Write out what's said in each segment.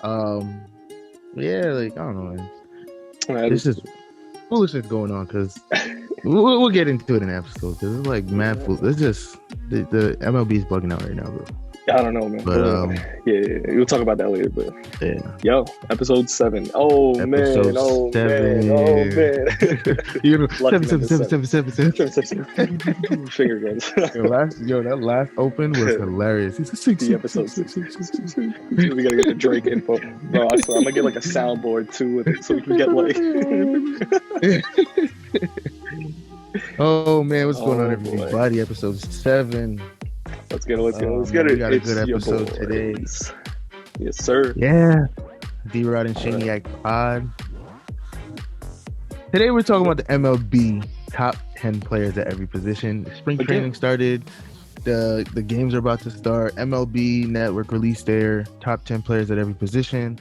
Um, yeah, like I don't know, man. Man, This is foolishness going on because we'll get into it in the episode because it's like mad fool. It's just the MLB is bugging out right now, bro. I don't know, man. But yeah, we'll talk about that later. But yeah, yo, episode 7. Oh episode man, oh 7. man, oh man. You know, Lucky seven, number seven, seven, seven, seven, seven. Finger guns. That last open was hilarious. He's The episode 6. We gotta get the Drake info, bro. I swear, I'm gonna get like a soundboard too with it, so we can get like. Oh man, what's going on, boy. everybody? Episode 7. Let's get it. We got a good episode today. Yes, sir. Yeah. D-Rod and Shaniac Pod. Today we're talking about the MLB top 10 players at every position. Spring training started. The games are about to start. MLB Network released their top 10 players at every position.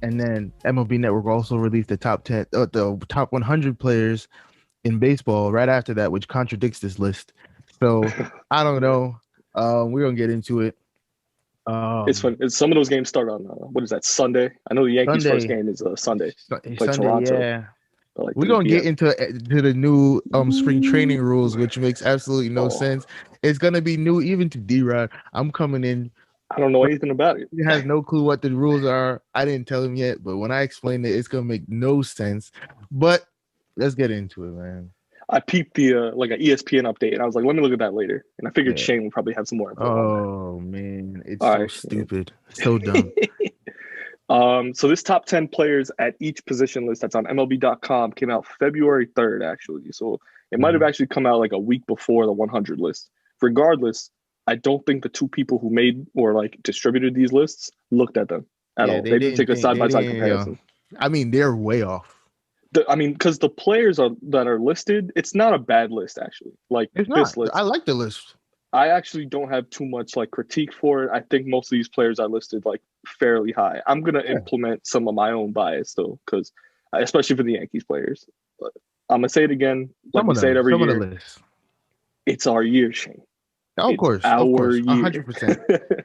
And then MLB Network also released the top 100 players in baseball right after that, which contradicts this list. So I don't know. We're gonna get into it. It's fun. Some of those games start on what is that, Sunday? I know the Yankees' first game is Sunday. Sunday, Toronto. yeah. We're gonna get into the new spring training rules, which makes absolutely no sense. It's gonna be new even to D-Rod. I'm coming in. I don't know anything about it. He has no clue what the rules are. I didn't tell him yet, but when I explain it, it's gonna make no sense. But let's get into it, man. I peeped the like an ESPN update, and I was like, let me look at that later. And I figured Shane would probably have some more info. Oh man, it's so stupid, so dumb. So this top 10 players at each position list that's on MLB.com came out February 3rd, actually. So it might have actually come out like a week before the 100 list. Regardless, I don't think the two people who made or like distributed these lists looked at them at all. They didn't take a side-by-side comparison. I mean, they're way off. Because the players that are listed, it's not a bad list, actually. Like this list. I like the list. I actually don't have too much like critique for it. I think most of these players I listed like fairly high. I'm gonna implement some of my own bias though, because especially for the Yankees players. But I'm gonna say it again, like we say it every year. It's our year, Shane. Of course, our year. 100%.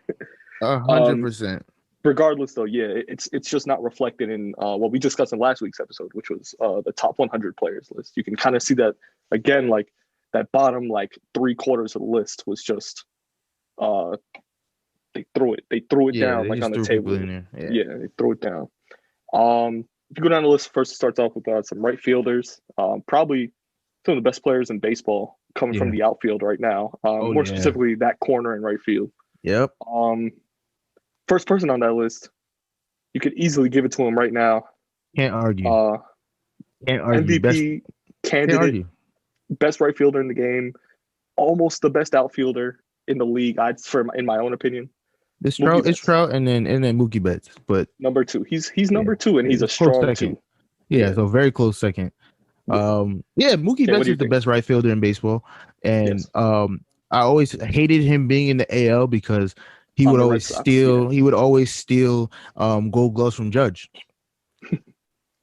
100%. Regardless, though, it's just not reflected in what we discussed in last week's episode, which was the top 100 players list. You can kind of see that again, like that bottom like 3/4 of the list was just they threw it down like on the table. They threw it down. If you go down the list, first it starts off with some right fielders. Probably some of the best players in baseball coming from the outfield right now. More specifically, that corner and right field. Yep. First person on that list, you could easily give it to him right now. Can't argue. MVP candidate, best right fielder in the game, almost the best outfielder in the league. In my own opinion, it's Trout, and then Mookie Betts, but number 2. He's number 2, and he's a strong 2. Yeah, so very close second. Mookie Betts is the best right fielder in baseball, and I always hated him being in the AL because he would always steal. He would always steal Gold Gloves from Judge,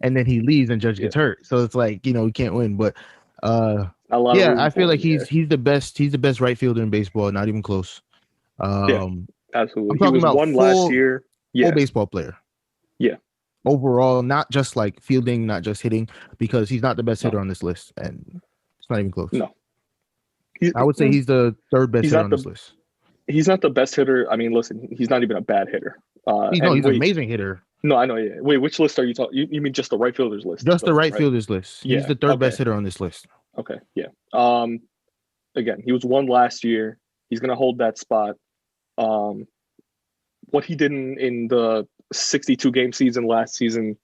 and then he leaves and Judge gets hurt. So it's like he can't win. But I feel like he's the best. He's the best right fielder in baseball. Not even close. Absolutely. I'm talking about one last year. Full baseball player. Yeah. Overall, not just like fielding, not just hitting, because he's not the best hitter on this list, and it's not even close. No. I would say he's the third best hitter on this list. He's not the best hitter. I mean, listen, he's not even a bad hitter. He's an amazing hitter. No, I know. Yeah. Wait, which list are you talking? You mean just the right fielders list? Just the right fielders list. He's the third best hitter on this list. Okay. Yeah. Again, he was 1 last year. He's gonna hold that spot. What he did in the 62 game season last season,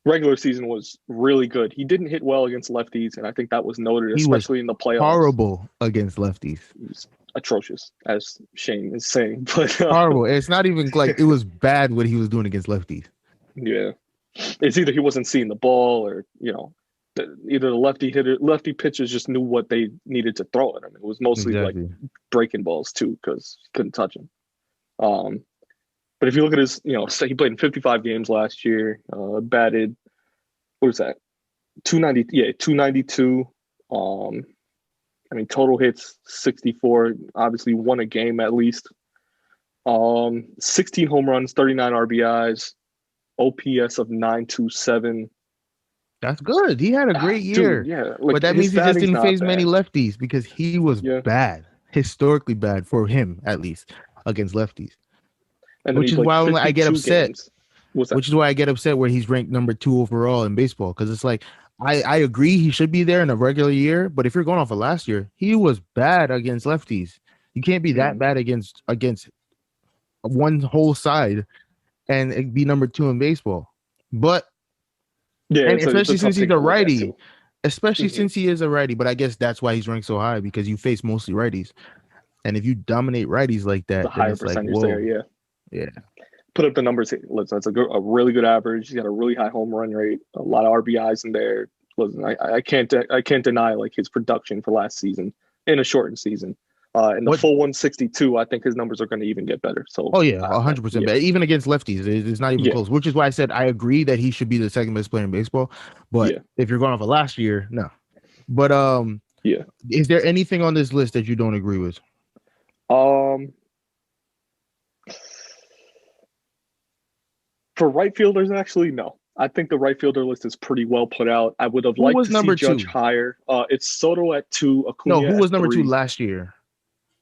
regular season, was really good. He didn't hit well against lefties, and I think that was noted, especially in the playoffs. Horrible against lefties. He was atrocious, as Shane is saying. But horrible. It's not even like it was bad what he was doing against lefties. Yeah, it's either he wasn't seeing the ball, or either the lefty pitchers just knew what they needed to throw at him. It was mostly like breaking balls too, because he couldn't touch him. But if you look at his, he played in 55 games last year, batted, what was that? 290, 292. I mean, total hits 64, obviously won a game at least. 16 home runs, 39 RBIs, OPS of 927. That's good. He had a great year. Dude, yeah. Like, but that means he just didn't face many bad. lefties because he was bad, historically bad for him, at least, against lefties. And which is why I get upset. Games. Which is why I get upset where he's ranked number 2 overall in baseball. Because it's like, I agree he should be there in a regular year, but if you're going off of last year, he was bad against lefties. You can't be that bad against one whole side and be number 2 in baseball. But and especially since he's a righty, since he is a righty, but I guess that's why he's ranked so high, because you face mostly righties. And if you dominate righties like that, the higher percentage there, yeah. put up the numbers. Listen, that's a really good average. He's got a really high home run rate, a lot of RBIs in there. Listen, I can't deny like his production for last season in a shortened season. In the full 162, I think his numbers are going to even get better. So, 100% better. Even against lefties, it's not even close. Which is why I said I agree that he should be the second best player in baseball. But if you're going off of last year, no. But is there anything on this list that you don't agree with? For right fielders, actually, no. I think the right fielder list is pretty well put out. I would have liked to see Judge higher. It's Soto at 2. Acuna who was number 3. 2 last year?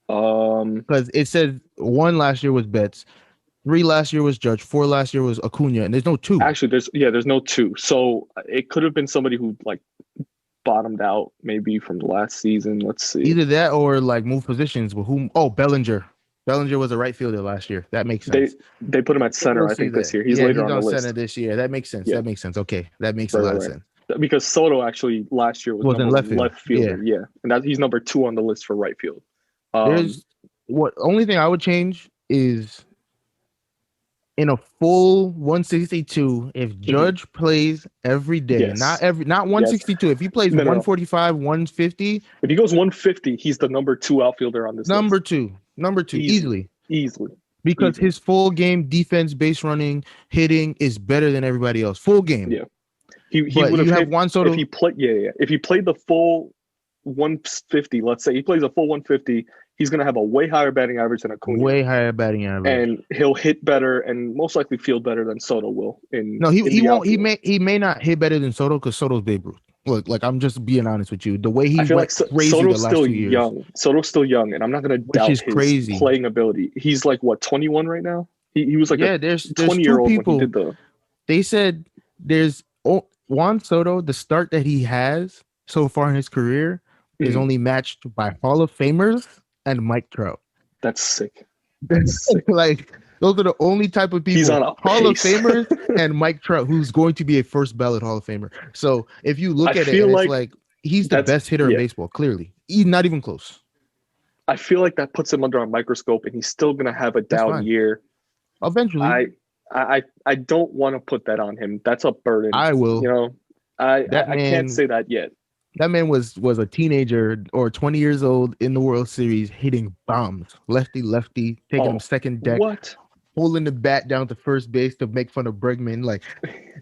Because it said 1 last year was Betts, 3 last year was Judge, 4 last year was Acuna, and there's no 2. Actually, there's no 2. So it could have been somebody who like bottomed out maybe from the last season. Let's see. Either that or like move positions with whom. Oh, Bellinger. Bellinger was a right fielder last year. That makes sense. They put him at center, I think, this year. He's later on the list. Center this year. That makes sense. That makes sense. Okay, that makes a lot of sense. Because Soto actually last year was in left fielder. Yeah, and he's number 2 on the list for right field. Only thing I would change is in a full 162, if Judge plays every day, not 162. If he plays 145, 150, if he goes 150, he's the number 2 outfielder on this list. Number two, easily. Because easily. His full game defense, base running, hitting is better than everybody else. Full game. Yeah, he would have Juan Soto. If he played the full 150, let's say he plays a full 150, he's going to have a way higher batting average than Acuna. Way higher batting average. And he'll hit better and most likely feel better than Soto will. He won't. He may not hit better than Soto because Soto's Babe Ruth. Look, like I'm just being honest with you. The way he went crazy Soto's the last 2 years. Soto's still young, and I'm not going to doubt his playing ability. He's like, what, 21 right now? He was like there's 20-year-old people. When he did They said there's Juan Soto, the start that he has so far in his career is only matched by Hall of Famers and Mike Trout. That's sick. Like those are the only type of people. He's on a Hall of Famers and Mike Trout, who's going to be a first ballot Hall of Famer. So if you look at it, it's like he's the best hitter in baseball. Clearly, he's not even close. I feel like that puts him under a microscope, and he's still going to have a down year. Eventually, I don't want to put that on him. That's a burden. I will. You know, I can't say that yet. That man was a teenager or 20 years old in the World Series hitting bombs, lefty, taking him second deck, holding the bat down to first base to make fun of Bregman. Like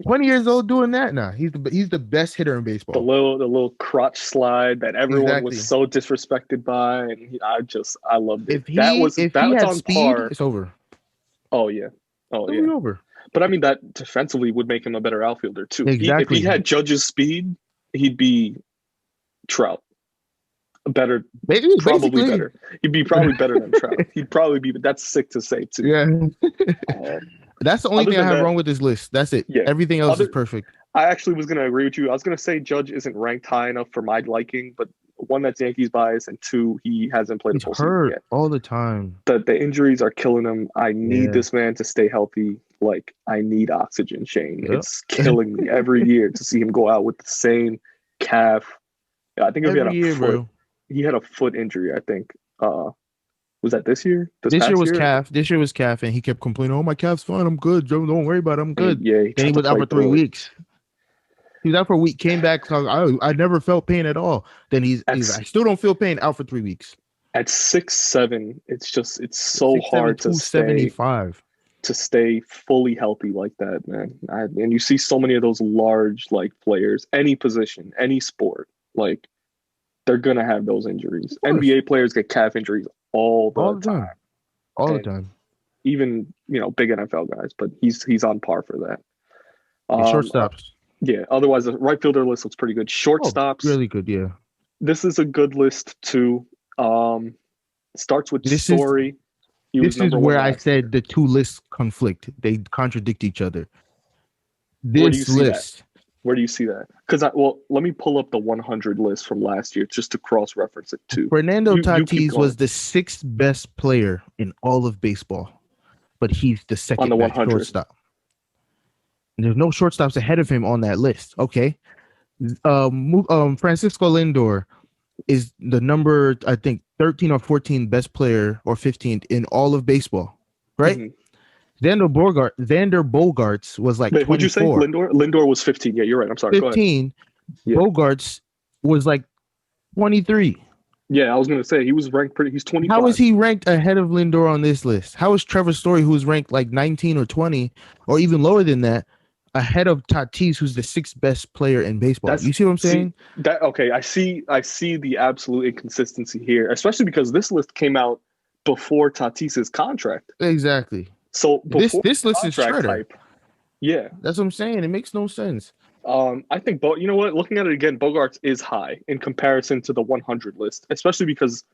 20 years old doing that? Nah, he's the best hitter in baseball. The little crotch slide that everyone was so disrespected by, and I loved it. If he had speed, par. It's over. Oh yeah. Over. But I mean that defensively would make him a better outfielder too. Exactly. If he had Judge's speed, he'd be Trout. Better, probably better. He'd be probably better than Trout. He'd probably be. That's sick to say too. Yeah. That's the only thing I have wrong with this list. That's it. Yeah. Everything else is perfect. I actually was going to agree with you. I was going to say Judge isn't ranked high enough for my liking, but 1, that's Yankees bias, and 2, he hasn't played a full season yet. All the time. The injuries are killing him. I need this man to stay healthy. Like, I need oxygen, Shane. Yep. It's killing me every year to see him go out with the same calf. I think he had a foot injury, I think. Was that this year? This year was calf. This year was calf, and he kept complaining, "Oh, my calf's fine. I'm good. Joe, don't worry about it. I'm good." Yeah. Then he was out for 3 weeks. He was out for a week, came back. I never felt pain at all. Then he's I still don't feel pain. Out for 3 weeks. At 6'7", it's so hard to stay fully healthy like that, man. And you see so many of those large players, any position, any sport, they're gonna have those injuries. NBA players get calf injuries all the time. All the time. Even big NFL guys, but he's on par for that. Shortstops. Yeah. Otherwise, the right fielder list looks pretty good. Shortstops. Really good. Yeah. This is a good list too. Starts with Story. This is where I said the two lists conflict. They contradict each other. Where do you see that? Where do you see that? Because let me pull up the 100 list from last year just to cross-reference it too. Fernando Tatis was the 6th best player in all of baseball, but he's the second best shortstop. And there's no shortstops ahead of him on that list. Okay. Francisco Lindor is the number, I think, 13 or 14 best player or 15th in all of baseball, right? Mm-hmm. Xander Bogaerts was like 24. Would you say Lindor? Lindor was 15. Yeah, you're right. I'm sorry. 15. Yeah. Bogaerts was like 23. Yeah, I was going to say he was ranked pretty. He's 25. How is he ranked ahead of Lindor on this list? How is Trevor Story, who was ranked like 19 or 20 or even lower than that, ahead of Tatis, who's the 6th best player in baseball? You see what I'm saying? Okay, I see the absolute inconsistency here, especially because this list came out before Tatis's contract. Exactly. So this list is shredder. Yeah, that's what I'm saying. It makes no sense. I think, you know what? Looking at it again, Bogaerts is high in comparison to the 100 list, especially because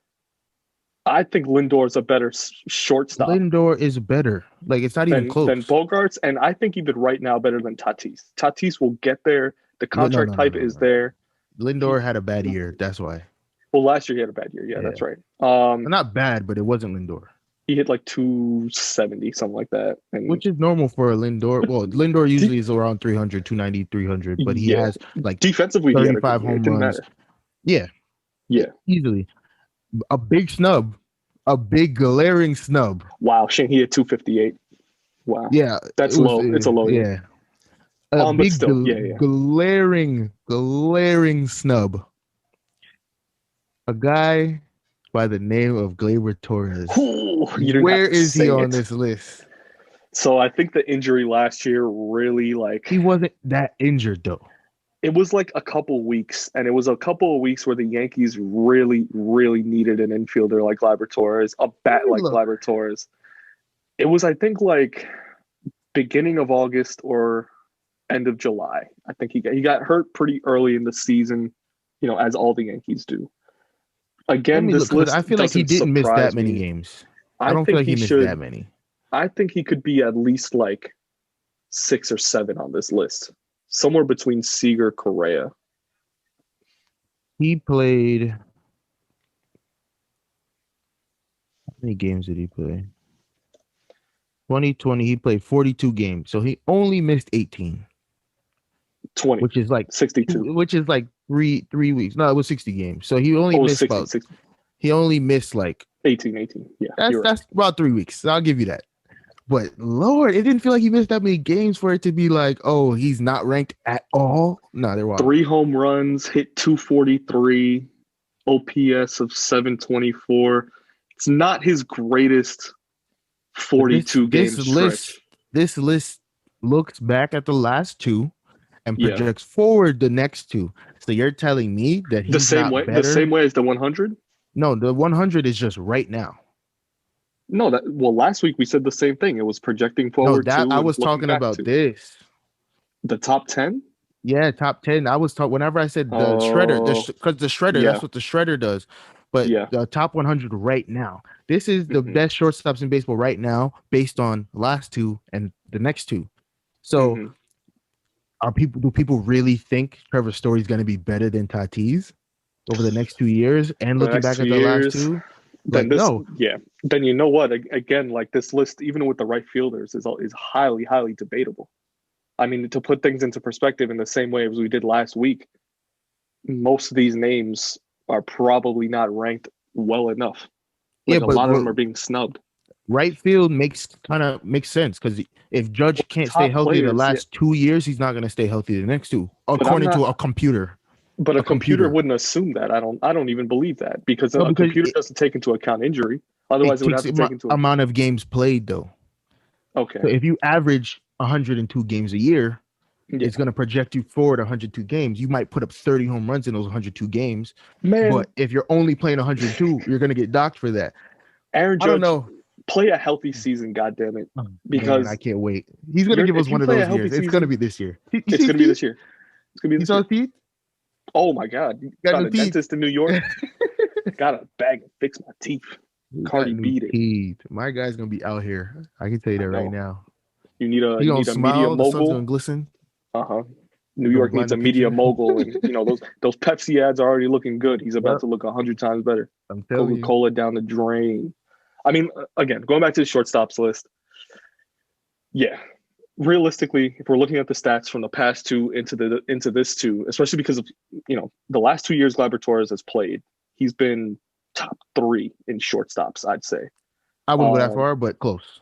I think Lindor is a better shortstop. Lindor is better. Like, it's not even close. Than Bogaerts, and I think even right now better than Tatis. Tatis will get there. The contract type is there. Lindor had a bad year. That's why. Well, last year he had a bad year. Yeah, that's right. Not bad, but it wasn't Lindor. He hit like 270, something like that. Which is normal for a Lindor. Well, Lindor usually is around 300, 290, 300, but he has like defensively 35 home runs. Yeah. Yeah. Easily. A big snub. A big glaring snub. Wow, Shane, he hit 258. Wow. Yeah. That's low. It's a low. Yeah. A big glaring snub. A guy by the name of Gleyber Torres. Where is he on this list? So I think the injury last year really he wasn't that injured though. It was like a couple weeks, and it was a couple of weeks where the Yankees really, really needed an infielder like Gleyber Torres, a bat like Gleyber Torres. It was, I think, like beginning of August or end of July. I think he got hurt pretty early in the season, as all the Yankees do. Again, this list I feel like he didn't miss that many games. I don't feel like he missed that many. I think he could be at least like 6 or 7 on this list. Somewhere between Seager, Correa. He played. How many games did he play? 2020, he played 42 games. So he only missed 18. 20. Which is like 62. Which is like three weeks. No, it was 60 games. So he only missed 60. He only missed like 18. Yeah. That's about 3 weeks. So I'll give you that. But Lord, it didn't feel like he missed that many games for it to be like, oh, he's not ranked at all. No, they're wild. 3 home runs, hit 243, OPS of 724. It's not his greatest 42 game stretch. This list looks back at the last 2 and projects forward the next 2. So you're telling me that he's the same not way, better? the same way as the 100? No, the 100 is just right now. No, last week we said the same thing. It was projecting forward. No, I was talking about this. The top 10? Yeah, top 10. I was talking whenever I said the shredder, because the shredder, that's what the shredder does. But the top 100 right now. This is the best shortstops in baseball right now, based on the last 2 and the next 2. So, do people really think Trevor Story is going to be better than Tatis over the next 2 years? And looking back at the last 2. Then Then you know what? Again, like this list, even with the right fielders, is highly, highly debatable. I mean, to put things into perspective, in the same way as we did last week, most of these names are probably not ranked well enough. Like a lot of them are being snubbed. Right field makes sense because if Judge can't stay healthy the last 2 years, he's not going to stay healthy the next 2, according to a computer. But a computer wouldn't assume that. I don't even believe that because a computer doesn't take into account injury. Otherwise, it would have to take into amount of games played, though. Okay. So if you average 102 games a year, it's going to project you forward 102 games. You might put up 30 home runs in those 102 games. Man. But if you're only playing 102, you're going to get docked for that. Aaron Judge, I don't know. play a healthy season, goddammit. Because man, I can't wait. He's gonna give us one of those years. It's gonna be this year. It's gonna be this year. It's gonna be this year. Teeth? Oh my God! Got a dentist in New York. Got a bag and fix my teeth. Cardi beat it. My guy's gonna be out here. I can tell you that right now. You need a media mogul. The sun's gonna glisten. New York needs a media mogul, and those Pepsi ads are already looking good. He's about to look 100 times better. I'm telling you. Coca-Cola down the drain. I mean, again, going back to the shortstops list. Yeah, realistically, if we're looking at the stats from the past two into this two, especially because of the last 2 years Gleyber Torres has played, he's been top 3 in shortstops. I'd say. I wouldn't go that far, but close.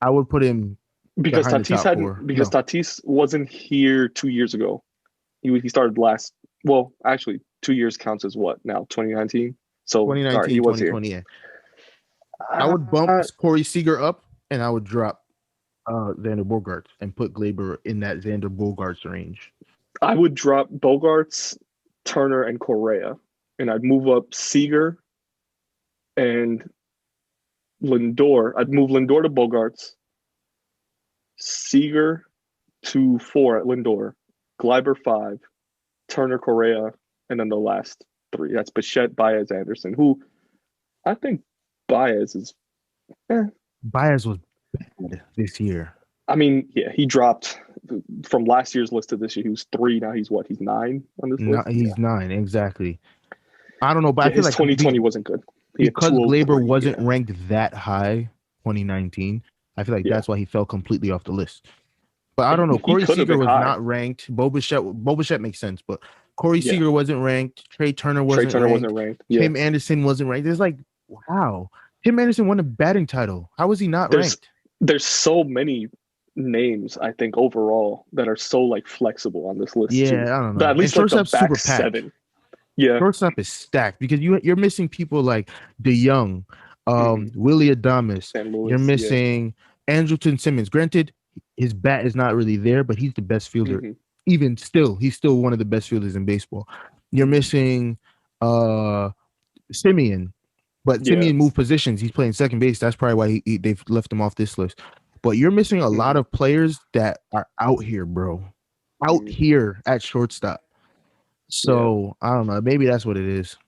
I would put him because Tatis wasn't here 2 years ago. He started last. Well, actually, 2 years counts as what now? 2019. So 2019, he was 2020. Here. I would bump Corey Seager up, and I would drop Xander Bogaerts and put Gleyber in that Xander Bogaerts range. I would drop Bogaerts, Turner, and Correa, and I'd move up Seager and Lindor. I'd move Lindor to Bogaerts, Seager to 4 at Lindor, Gleyber 5, Turner, Correa, and then the last 3. That's Bichette, Baez, Anderson, who I think Baez is. Baez was bad this year. I mean, yeah, he dropped from last year's list to this year. He was 3. Now he's what? He's 9 on this list? He's 9, exactly. I don't know, but I feel like 2020 wasn't good. Because Gleyber wasn't ranked that high 2019, I feel like that's why he fell completely off the list. But I don't know. Corey Seager was not ranked. Bo Bichette makes sense, but Corey Seager wasn't ranked. Trey Turner wasn't ranked. Yeah. Tim Anderson wasn't ranked. There's like, wow. Tim Anderson won a batting title. How was he not ranked? There's so many names, I think, overall that are so like flexible on this list. Yeah, too. I don't know. But at least like the back 7. Yeah, shortstop is stacked because you're missing people like DeYoung, Willie Adames. You're missing Andrelton Simmons. Granted, his bat is not really there, but he's the best fielder. Even still, he's still one of the best fielders in baseball. You're missing Simeon, but Simeon moved positions. He's playing second base. That's probably why they've left him off this list. But you're missing a lot of players that are out here, bro. Out here at shortstop. So I don't know. Maybe that's what it is.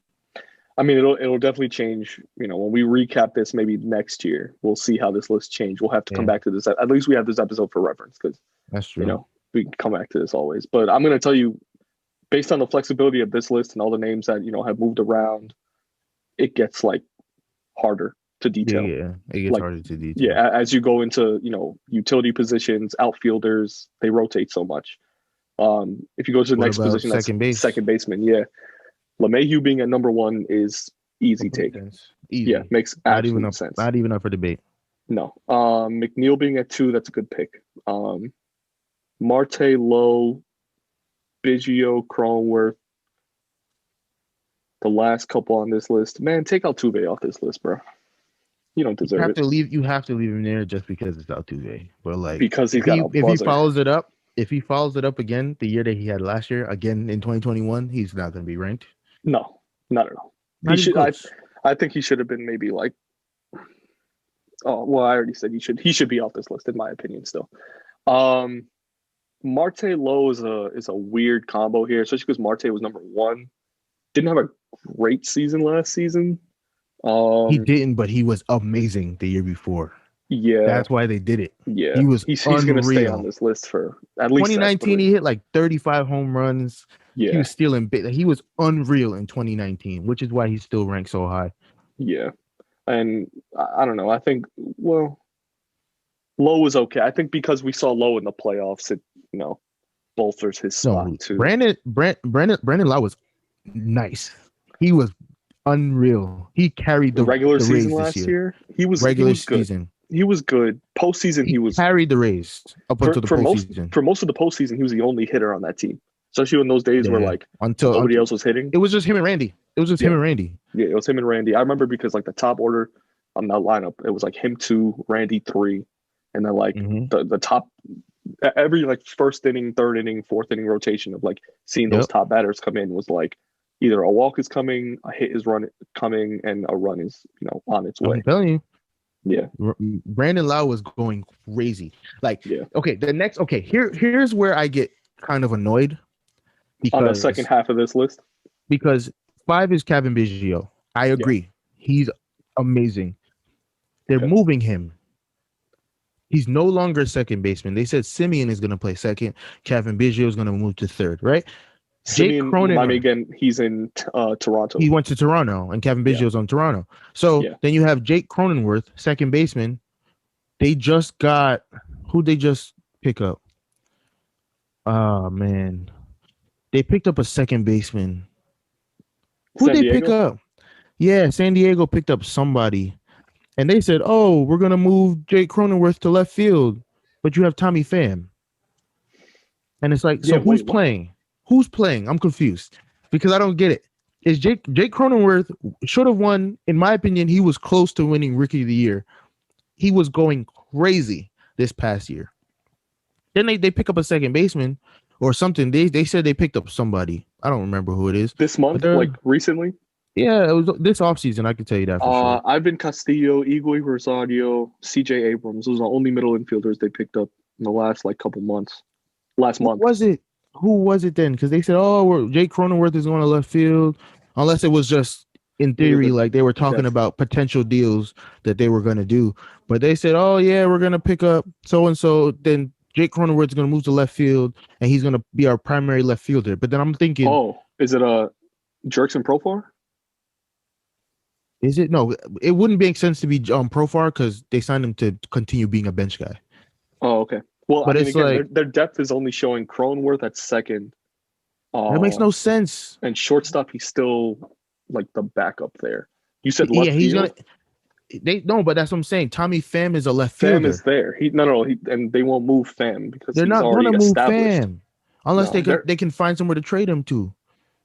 I mean, it'll definitely change. When we recap this, maybe next year, we'll see how this list changed. We'll have to come back to this. At least we have this episode for reference because that's true. We can come back to this always. But I'm going to tell you, based on the flexibility of this list and all the names that have moved around, it gets like harder to detail. Yeah, it gets harder to detail. Yeah, as you go into utility positions, outfielders, they rotate so much. If you go to the next position, second baseman. Yeah, LeMahieu being at number 1 is easy take. Easy. Yeah, makes absolute sense. Not even up for debate. No. McNeil being at 2, that's a good pick. Marte, Lowe, Biggio, Cronenworth. The last couple on this list, man, take Altuve off this list, bro. You don't deserve it. You have to leave him there just because it's Altuve. But like, because if he follows it up. If he follows it up again the year that he had last year, again in 2021, he's not going to be ranked. No, not at all. I think he should have been maybe like. Oh well, I already said he should be off this list in my opinion. Still, Marte Lowe is a weird combo here, especially because Marte was number 1. Didn't have a great season last season. He didn't, but he was amazing the year before. Yeah, that's why they did it. Yeah, he's going to stay on this list for at least 2019. He hit like 35 home runs. Yeah, he was stealing big. He was unreal in 2019, which is why he's still ranked so high. Yeah, and I don't know. I think Lowe was okay. I think because we saw Lowe in the playoffs, it bolsters his spot too. Brandon Lowe was nice. He was unreal. He carried the regular season last year. He was season. He was good. Postseason, he was carried the Rays up until the postseason. For most of the postseason, he was the only hitter on that team. Especially in those days where like nobody else was hitting. It was just him and Randy. Yeah, it was him and Randy. I remember because like the top order on that lineup, it was like him 2, Randy 3, and then like the top every like first inning, third inning, fourth inning rotation of like seeing those top batters come in was like either a walk is coming, a hit is coming, and a run is on its way. I'm telling you. Yeah. Brandon Lau was going crazy. Like, okay, here's where I get kind of annoyed. On the second half of this list? Because 5 is Kevin Biggio. I agree. He's amazing. They're moving him. He's no longer a second baseman. They said Simeon is going to play second. Kevin Biggio is going to move to third, right? Simeon, remind me again, he's in Toronto. He went to Toronto, and Kevin Biggio's on Toronto. So then you have Jake Cronenworth, second baseman. They just got who'd they just pick up? Oh man, they picked up a second baseman. Who'd they pick up? Yeah, San Diego picked up somebody, and they said, "Oh, we're gonna move Jake Cronenworth to left field, but you have Tommy Pham." And it's like, so who's playing? Who's playing? I'm confused because I don't get it. Is Jake Cronenworth should have won? In my opinion, he was close to winning Rookie of the Year. He was going crazy this past year. Then they pick up a second baseman or something. They said they picked up somebody. I don't remember who it is. This month, like recently? Yeah, it was this offseason. I can tell you that for sure. Ivan Castillo, Igor Rosario, CJ Abrams. Those are the only middle infielders they picked up in the last couple months. Last month. Who was it then? Because they said, Jake Cronenworth is going to left field. Unless it was just in theory, like they were talking about potential deals that they were going to do. But they said, we're going to pick up so-and-so. Then Jake Cronenworth is going to move to left field, and he's going to be our primary left fielder. But then I'm thinking... Oh, is it a Jerkson Profar? Is it? No, it wouldn't make sense to be Profar because they signed him to continue being a bench guy. Oh, okay. Well, but again, their depth is only showing Cronenworth at second. That makes no sense. And shortstop, he's still like the backup there. You said left field? But that's what I'm saying. Tommy Pham is a left fielder. Pham is there. And they won't move Pham because they're not going to move Pham unless they can find somewhere to trade him to.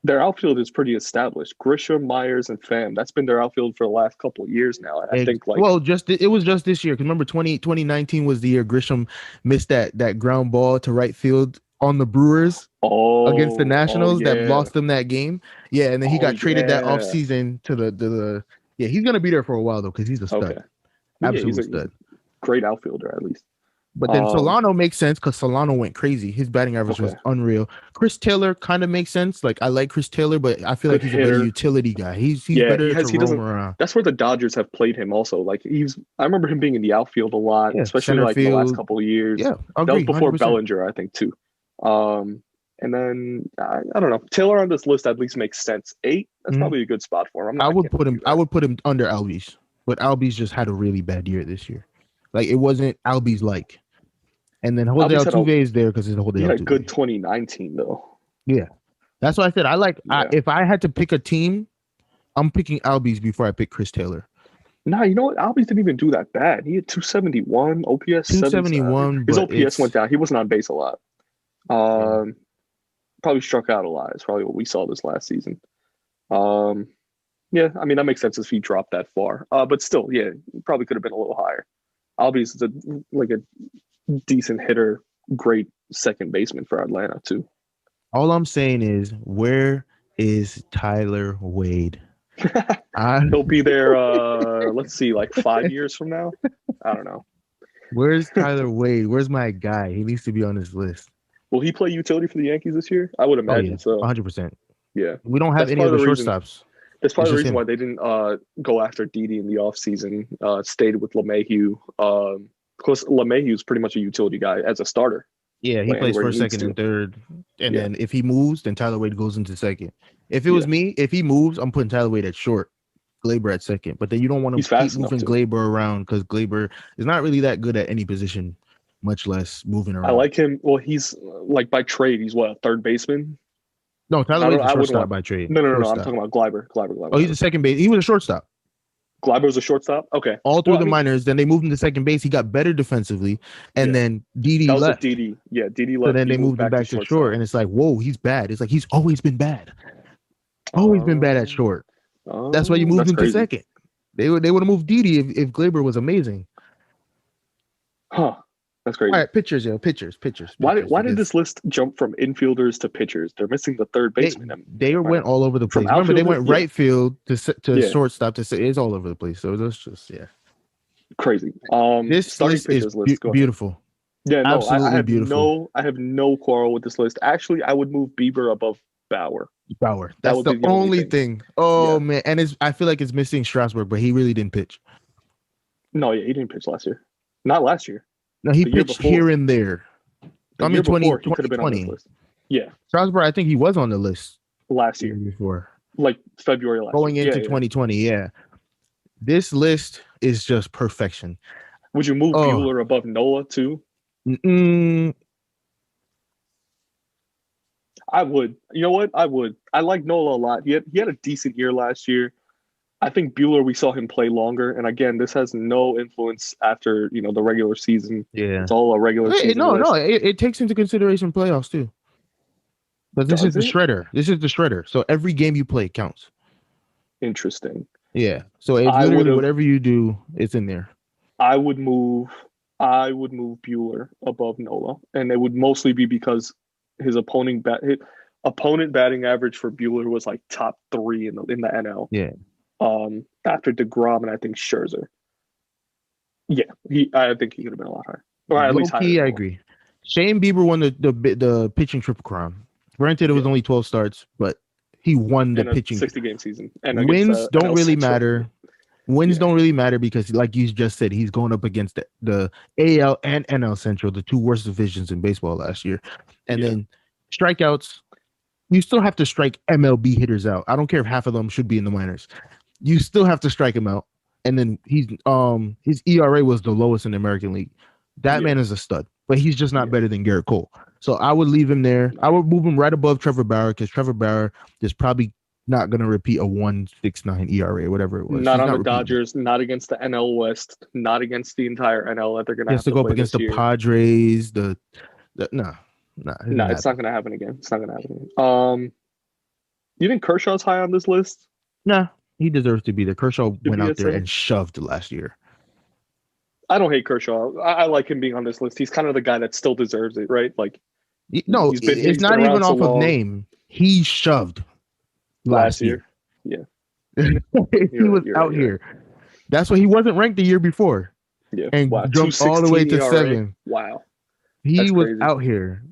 Their outfield is pretty established. Grisham, Myers, and Pham. That's been their outfield for the last couple of years now. I think it was just this year. Because remember, 2019 was the year Grisham missed that ground ball to right field on the Brewers against the Nationals that lost them that game. Yeah, and then he got traded that offseason to the he's gonna be there for a while though because he's a stud. Okay. Absolute stud. Great outfielder at least. But then Solano makes sense because Solano went crazy. His batting average was unreal. Chris Taylor kind of makes sense. Like I like Chris Taylor, but I feel like he's a better utility guy. He's better to roam around. That's where the Dodgers have played him also. Like I remember him being in the outfield a lot, especially like the last couple of years. Yeah, that was before 100%. Bellinger, I think too. And then I don't know. Taylor on this list at least makes sense. 8, that's probably a good spot for him. I would put him under Albies, but Albies just had a really bad year this year. Like it wasn't Albies like. And then Jose Altuve is there because it's Jose Altuve. He had a good 2019 though. Yeah, that's what I said. If I had to pick a team, I'm picking Albies before I pick Chris Taylor. Nah, you know what? Albies didn't even do that bad. He had 271 OPS. 271. His OPS went down. He wasn't on base a lot. Probably struck out a lot. It's probably what we saw this last season. Yeah, I mean that makes sense if he dropped that far. But still, yeah, probably could have been a little higher. Albies is a decent hitter, great second baseman for Atlanta too. All I'm saying is, where is Tyler Wade? He'll be there. Let's see, like 5 years from now. I don't know. Where's Tyler Wade? Where's my guy? He needs to be on this list. Will he play utility for the Yankees this year? I would imagine so. 100%. Yeah, we don't have any of the shortstops. That's probably the reason why they didn't go after Didi in the offseason. Stayed with LeMahieu. Because LeMahieu is pretty much a utility guy as a starter. Yeah, he plays first, second, and third. And then if he moves, then Tyler Wade goes into second. If it was me, if he moves, I'm putting Tyler Wade at short, Glaber at second. But then you don't want to keep moving Glaber around because Glaber is not really that good at any position, much less moving around. I like him. Well, he's like by trade, he's what, a third baseman? No, Tyler Wade's a shortstop by trade. No. I'm talking about Glaber. Oh, he's a second base. He was a shortstop. Glaber was a shortstop? Okay. All through the minors. Then they moved him to second base. He got better defensively. And then Didi left. Didi. Yeah, Didi left. So then they moved him back to short. And it's like, whoa, he's bad. It's like he's always been bad. Always been bad at short. That's why you moved him to second. They would have moved Didi if Glaber was amazing. Huh. That's crazy. All right, pitchers. Why did this list jump from infielders to pitchers? They're missing the third baseman. They went all over the place. Remember, they went right field to shortstop to say it's all over the place. So that's just Crazy. This list is beautiful. Yeah, no, absolutely beautiful. I have no quarrel with this list. Actually, I would move Bieber above Bauer. That's the only thing. Oh man, and I feel like it's missing Strasburg, but he really didn't pitch. No, yeah, he didn't pitch last year. Not last year. No, he pitched here and there. I mean, 2020. He could have been on this list. Yeah. Strasburg, I think he was on the list last year. Before. Like February last Going year. into 2020, yeah. This list is just perfection. Would you move Buehler above Nola too? I would. You know what? I would. I like Nola a lot. He had a decent year last year. I think Buehler, we saw him play longer. And again, this has no influence after, the regular season. Yeah. It's all a regular season. No. It takes into consideration playoffs too. But this is the shredder. This is the shredder. So every game you play counts. Interesting. Yeah. So it's literally whatever you do, it's in there. I would move Buehler above Nola. And it would mostly be because his opponent batting average for Buehler was like top 3 in the NL. Yeah. After DeGrom and I think Scherzer. Yeah, I think he could have been a lot higher. Or at least higher. I agree. Shane Bieber won the pitching triple crown. Granted, it was only 12 starts, but he won the pitching 60-game season. And wins don't really matter. Wins don't really matter because, like you just said, he's going up against the AL and NL Central, the two worst divisions in baseball last year. And then strikeouts, you still have to strike MLB hitters out. I don't care if half of them should be in the minors. You still have to strike him out. And then his ERA was the lowest in the American League. That man is a stud, but he's just not better than Garrett Cole. So I would leave him there. I would move him right above Trevor Bauer because Trevor Bauer is probably not going to repeat a 1.69 ERA, whatever it was. Not on the Dodgers, not against the NL West, not against the entire NL that they're going to have to go up against the Padres. No, it's not going to happen again. It's not going to happen again. You think Kershaw's high on this list? Nah, he deserves to be there. Kershaw went out there and shoved last year. I don't hate Kershaw. I like him being on this list. He's kind of the guy that still deserves it, right? Like, no, it's not even off of name. He shoved last year. Yeah, he was out here. That's why he wasn't ranked the year before. Yeah, and jumped all the way to ERA. 7. Wow, he was out here,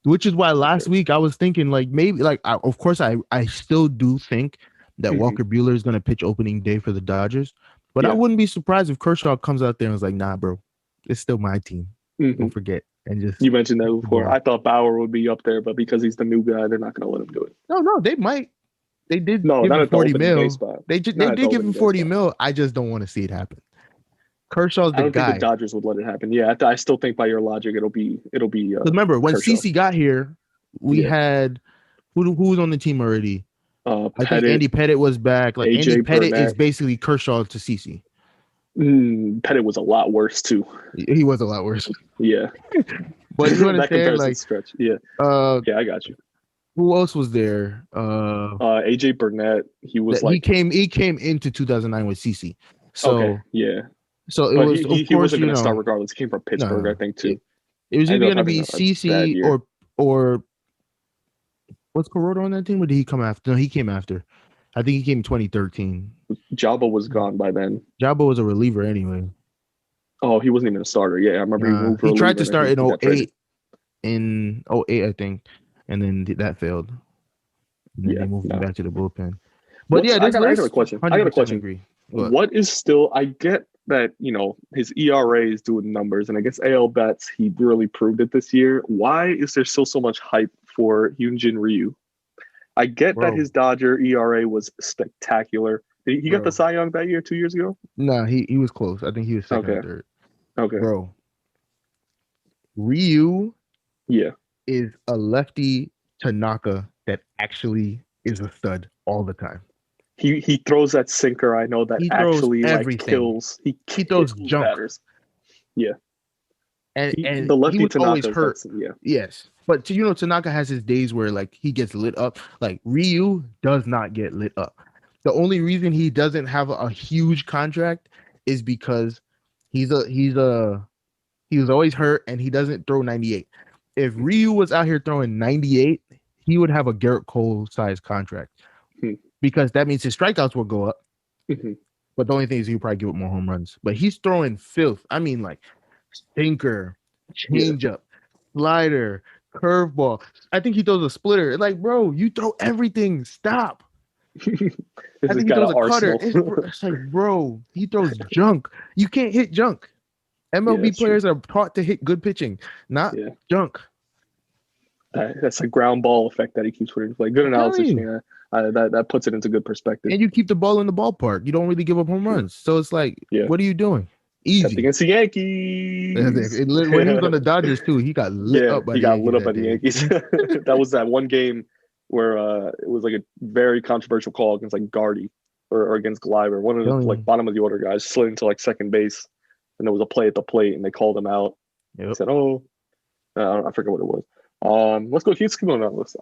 which is why last week I was thinking like maybe like of course I still do think that Walker Buehler is going to pitch opening day for the Dodgers. But I wouldn't be surprised if Kershaw comes out there and was like, nah, bro, it's still my team. Don't forget. And just you mentioned that before. I thought Bauer would be up there, but because he's the new guy, they're not going to let him do it. No, they might. They did give him 40 mil. They did give him 40 mil. I just don't want to see it happen. Kershaw's the guy. I don't think the Dodgers would let it happen. Yeah, I still think by your logic, it'll be. Remember when CeCe got here, we had who was on the team already. I think Andy Pettit was back. Like AJ Andy Pettit is basically Kershaw to CeCe. Pettit was a lot worse too. He was a lot worse. Yeah, but you understand, like stretch. Yeah, I got you. Who else was there? AJ Burnett. He was he came into 2009 with CeCe. So okay, yeah. So it was. He wasn't going to start regardless. He came from Pittsburgh, I think too. It was either going to be CeCe or. Was Kuroda on that team, or did he come after? No, he came after. I think he came in 2013. Jabba was gone by then. Jabba was a reliever anyway. Oh, he wasn't even a starter. Yeah, I remember he tried to start in 08. In 08, I think, and then that failed. And then they moved him back to the bullpen. But I got a question. Agree. What is still? I get that his ERA is doing numbers, and I guess AL bats he really proved it this year. Why is there still so much hype for Hyunjin Ryu? I get that his Dodger ERA was spectacular. He got the Cy Young that year 2 years ago? No, he was close. I think he was second or third. Okay. Bro. Ryu is a lefty Tanaka that actually is a stud all the time. He throws that sinker, I know, that actually kills. He throws junk. Batters. Yeah. And the lefty he was Tanaka always hurt. Yes. But Tanaka has his days where like he gets lit up. Like Ryu does not get lit up. The only reason he doesn't have a huge contract is because he was always hurt and he doesn't throw 98. If Ryu was out here throwing 98, he would have a Garrett Cole size contract because that means his strikeouts will go up But the only thing is he'll probably give up more home runs. But he's throwing filth. I mean, like sinker, changeup, slider, curveball. I think he throws a splitter. Like, bro, you throw everything. Stop. I think he throws a cutter. It's like, bro, he throws junk. You can't hit junk. MLB players are taught to hit good pitching, not junk. That's a ground ball effect that he keeps putting into play. Good analysis. Yeah, that puts it into good perspective. And you keep the ball in the ballpark. You don't really give up home runs. So it's like, what are you doing? Easy. Except against the Yankees. When he was on the Dodgers too, he got lit up by the Yankees. That was that one game where it was like a very controversial call against like Gardy or against Gleiber, one of the like bottom of the order guys slid into like second base, and there was a play at the plate, and they called him out. He said, I forget what it was. Let's go. Let's keep going on this.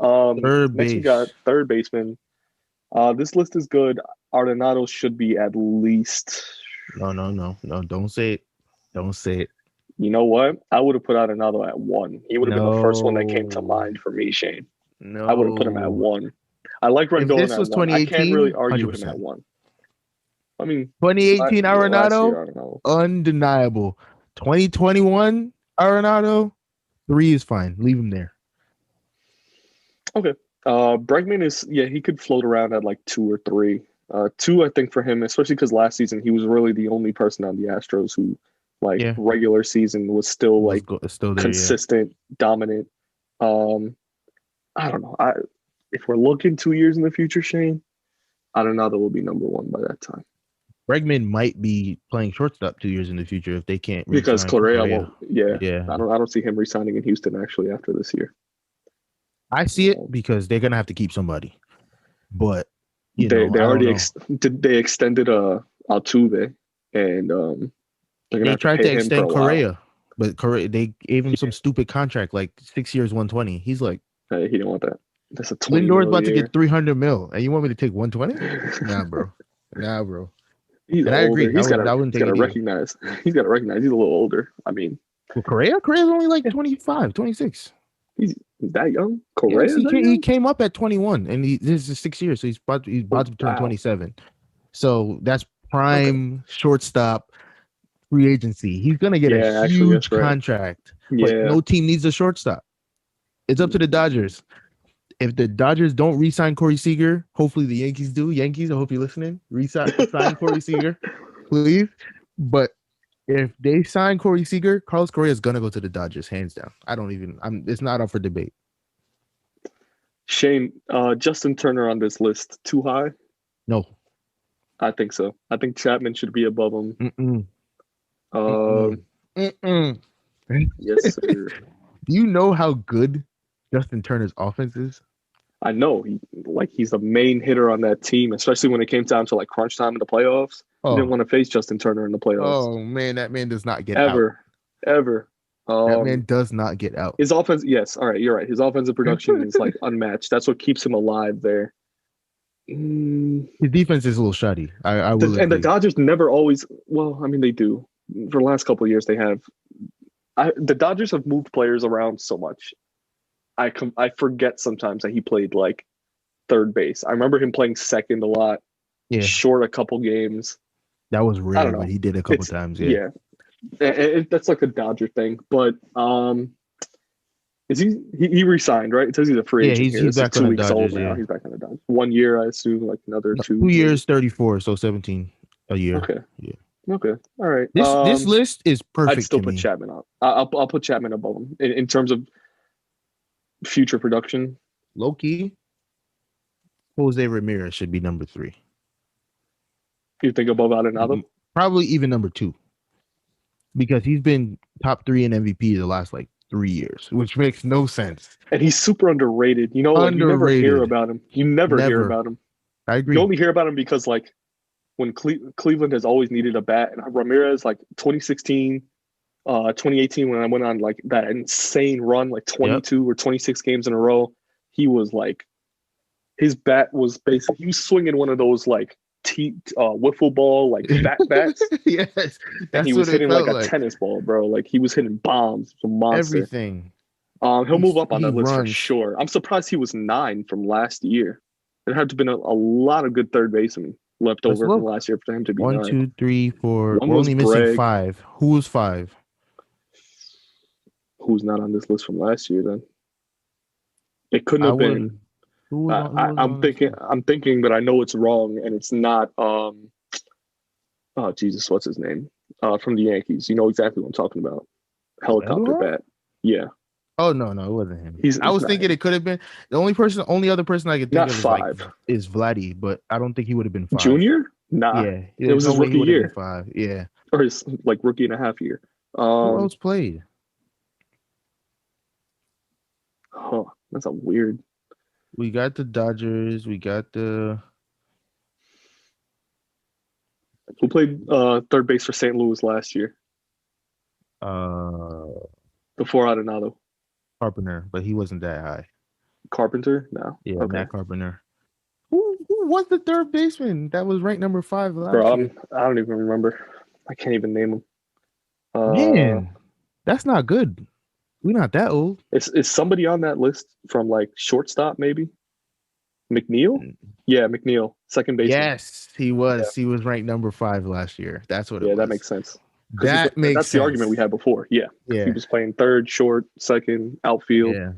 Third base. Next we got third baseman. This list is good. Arenado should be at least. No. Don't say it. Don't say it. You know what? I would have put Arenado at 1. He would have been the first one that came to mind for me, Shane. No, I would have put him at 1. I like Rendon at 1. I can't really argue 100%. With him at 1. I mean, 2018 Arenado, undeniable. 2021 Arenado, 3 is fine. Leave him there. Okay. Bregman is, he could float around at like 2 or 3. 2, I think, for him, especially because last season he was really the only person on the Astros who, regular season was still still there, consistent, dominant. I don't know. If we're looking 2 years in the future, Shane, I don't know that will be number 1 by that time. Bregman might be playing shortstop 2 years in the future if they can't. Because Correa won't. Yeah. I don't see him resigning in Houston actually after this year. I see it because they're gonna have to keep somebody. But they already extended Altuve, and they tried to extend Correa, but Correa they gave him some stupid contract like 6 years, 120. He's like, he didn't want that. That's a Lindor's about to get 300 mil, and you want me to take 120? Nah, bro. He's older. I agree. He's got to recognize. He's got to recognize he's a little older. I mean, Correa's only like 25, 26. He's that young. Correa. Yes, he came up at 21, and this is 6 years, so he's about to turn 27. So that's prime shortstop free agency. He's gonna get a huge contract. But no team needs a shortstop. It's up to the Dodgers. If the Dodgers don't re-sign Corey Seager, hopefully the Yankees do. Yankees, I hope you're listening. Sign Corey Seager, please. But if they sign Corey Seager, Carlos Correa is gonna go to the Dodgers, hands down. It's not up for debate. Shane, Justin Turner on this list too high? No, I think so. I think Chapman should be above him. Yes, sir. Do you know how good Justin Turner's offense is? I know. He's the main hitter on that team, especially when it came down to like crunch time in the playoffs. He didn't want to face Justin Turner in the playoffs. Oh man, that man does not get ever. That man does not get out. His offense, yes, all right, you're right. His offensive production is like unmatched. That's what keeps him alive there. His defense is a little shoddy. I will. And the Dodgers never always. Well, I mean, they do. For the last couple of years, they have. The Dodgers have moved players around so much. I forget sometimes that he played like third base. I remember him playing second a lot. Yeah. Short a couple games. That was rare, but he did a couple times. Yeah. That's like a Dodger thing. But is he re-signed, right? It says he's a free agent. He's back on the Dodgers. Now. He's back on the Dodgers. 1 year, I assume, like another 2 years, 34, so 17 a year. Okay. Yeah. Okay. All right. This list is perfect. I'd still put Chapman on. I'll put Chapman above him in terms of future production. Low key, Jose Ramirez should be number 3. You think above Arenado? Probably even number 2, because he's been top 3 in MVP the last like 3 years, which makes no sense. And he's super underrated. You know, like, you never hear about him. You never hear about him. I agree. You only hear about him because like when Cleveland has always needed a bat, and Ramirez like 2016. 2018 when I went on like that insane run, like 22 or 26 games in a row, he was like, his bat was basically, he was swinging one of those like wiffle ball like bats. Yes, and he was hitting like a tennis ball, bro. Like he was hitting bombs, some monster. Everything. He'll move up on that list for sure. I'm surprised he was 9 from last year. There had to have been a lot of good third basemen left over from last year for him to be 1, 2, 3, 4. One We're was only missing Bregg. 5. Who was 5? Who's not on this list from last year then? It couldn't have been. I'm thinking, but I know it's wrong, and it's not. Oh Jesus, what's his name? From the Yankees. You know exactly what I'm talking about. Helicopter bat. Yeah. Oh no, it wasn't him. I was thinking it could have been the only other person I could think of 5. Is Vladdy, but I don't think he would have been 5. Junior? Nah. Yeah, it was his rookie year. 5. Yeah, or his rookie and a half year. Who else played? Huh, that's a weird. We got the Dodgers. We got the. Who played third base for St. Louis last year? Before Arenado. Carpenter, but he wasn't that high. Carpenter? No. Yeah, okay. Matt Carpenter. Who was the third baseman that was ranked number 5 last year? I don't even remember. I can't even name him. Man, that's not good. We're not that old. Is somebody on that list from like shortstop maybe? McNeil? Yeah, McNeil, second baseman. Yes, he was. Yeah. He was ranked number 5 last year. That's what it was. Yeah, that makes sense. That's the argument we had before. Yeah. He was playing third, short, second, outfield. Yeah.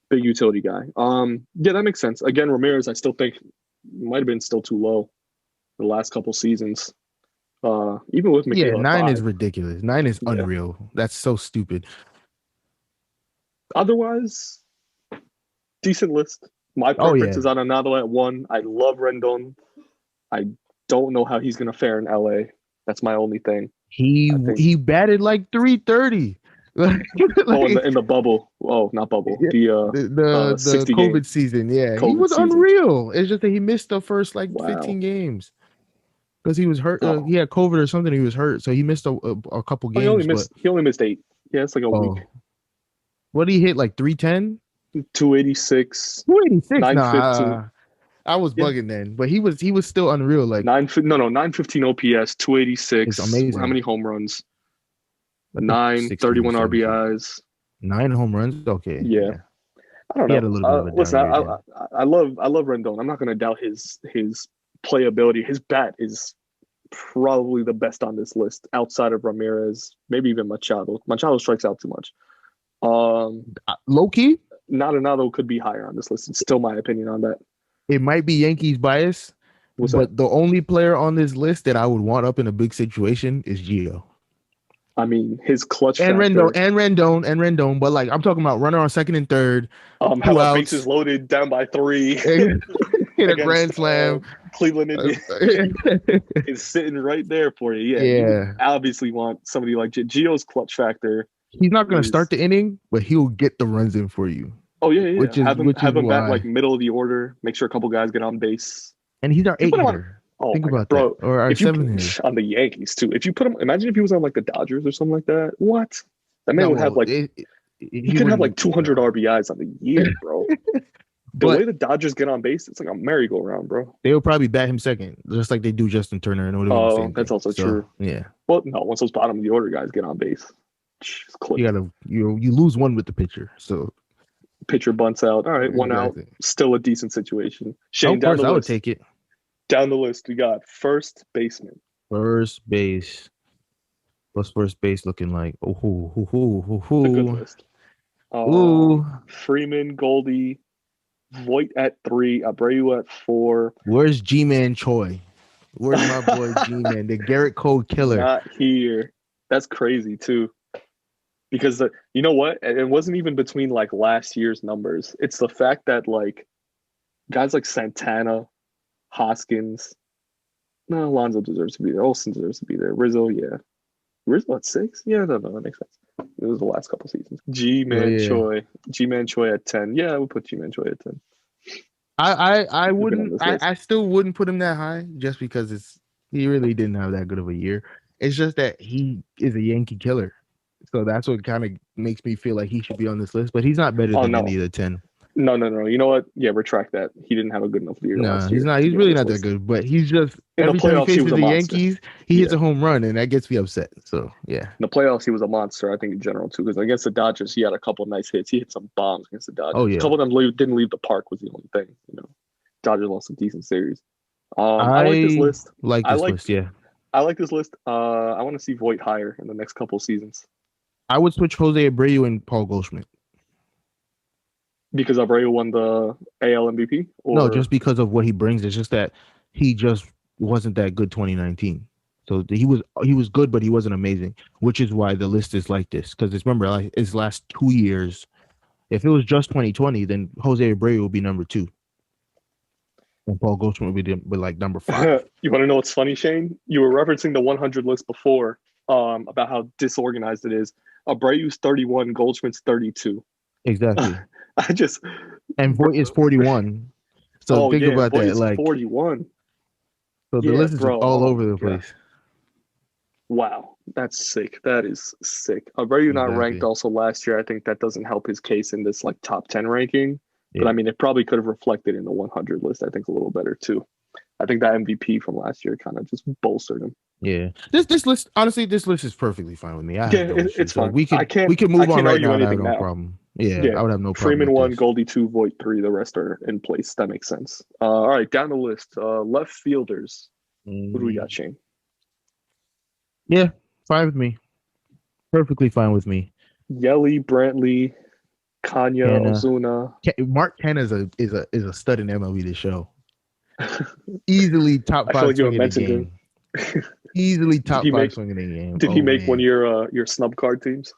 Big utility guy. Yeah, that makes sense. Again, Ramirez, I still think might have been still too low the last couple seasons. Even with McNeil. Yeah, 9 is ridiculous. 9 is unreal. That's so stupid. Otherwise, decent list. My preference is Arenado at 1. I love Rendon. I don't know how he's going to fare in LA. That's my only thing. He batted like 330. In the bubble. Oh, not bubble. The COVID season. Yeah, he was unreal. It's just that he missed the first 15 games because he was hurt. He had COVID or something. He was hurt, so he missed a couple games. He only missed 8. Yeah, it's like a week. What did he hit? Like 310? 286. 286. Nah, I was bugging then, but he was still unreal. Like 915 OPS, 286. It's amazing. How many home runs? 31 RBIs. 9 home runs. Okay. Yeah. I don't know. He had a little bit of a listen, I love Rendon. I'm not going to doubt his playability. His bat is probably the best on this list outside of Ramirez, maybe even Machado. Machado strikes out too much. Low key, Arenado could be higher on this list. It's still my opinion on that. It might be Yankees bias, but the only player on this list that I would want up in a big situation is Gio. I mean, his clutch and Rendon, but like I'm talking about runner on second and third. How about bases loaded down by 3 in a grand slam. Cleveland Indians is sitting right there for you. Yeah. You obviously want somebody like Gio's clutch factor. He's not going to start the inning, but he'll get the runs in for you. Oh yeah. Have him back like middle of the order. Make sure a couple guys get on base. And he's our 8 hitter. Think about that. Or our 7 hitter on the Yankees too. If you put him, imagine if he was on like the Dodgers or something like that. What? That man would have like he could have like 200 RBIs on the year, bro. The way the Dodgers get on base, it's like a merry-go-round, bro. They will probably bat him second, just like they do Justin Turner. And that's also true. Yeah. Well, no, once those bottom of the order guys get on base, you lose one with the pitcher. So pitcher bunts out. All right, one out. Still a decent situation. Shane, down the list. I would take it. Down the list, we got first baseman. First base. What's first base looking like? It's a good list. Freeman, Goldie, Voit at 3, Abreu at 4. Where's G-Man Choi? Where's my boy G-Man, the Garrett Cole killer? Not here. That's crazy too. Because you know what? It wasn't even between like last year's numbers. It's the fact that like guys like Santana, Hoskins, Alonso deserves to be there. Olsen deserves to be there. Rizzo, yeah. Rizzo at 6? Yeah, no, that makes sense. It was the last couple seasons. G-Man Choi at 10. Yeah, I would put G-Man Choi at 10. I wouldn't. I still wouldn't put him that high just because he really didn't have that good of a year. It's just that he is a Yankee killer. So that's what kind of makes me feel like he should be on this list. But he's not better than any of the 10. No. You know what? Yeah, retract that. He didn't have a good enough year. No, he's not. He's really not that good. But he's just every time he faces the Yankees, he hits a home run, and that gets me upset. So yeah. In the playoffs, he was a monster. I think in general too, because against the Dodgers, he had a couple of nice hits. He hit some bombs against the Dodgers. Oh yeah. A couple of them didn't leave the park was the only thing. Dodgers lost a decent series. I like this list. Yeah. I like this list. I want to see Voit higher in the next couple seasons. I would switch Jose Abreu and Paul Goldschmidt. Because Abreu won the AL MVP? No, just because of what he brings. It's just that he just wasn't that good 2019. So he was good, but he wasn't amazing, which is why the list is like this. Because remember, like his last 2 years, if it was just 2020, then Jose Abreu would be number 2. And Paul Goldschmidt would be like number 5. You want to know what's funny, Shane? You were referencing the 100 list before about how disorganized it is. Abreu's 31, Goldschmidt's 32. Exactly. And Voit is 41. So think about Voit that. Like 41. So the list is all over the place. Yeah. Wow, that's sick. That is sick. Abreu not ranked also last year. I think that doesn't help his case in this like top 10 ranking. Yeah. But I mean, it probably could have reflected in the 100 list. I think a little better too. I think that MVP from last year kind of just bolstered him. Yeah, this list, honestly, this list is perfectly fine with me. It's fine. We can move on right now. I have no problem. Yeah, I would have no problem. Freeman 1, Goldie 2, Voit 3. The rest are in place. That makes sense. All right, down the list. Left fielders. Who do we got, Shane? Yeah, fine with me. Perfectly fine with me. Yelly, Brantley, Kanya, Ozuna. Mark Canha is a stud in MLB this show. Easily top 5 swing in the game. Easily top 5 swing in the game. Did he make one of your snub card teams?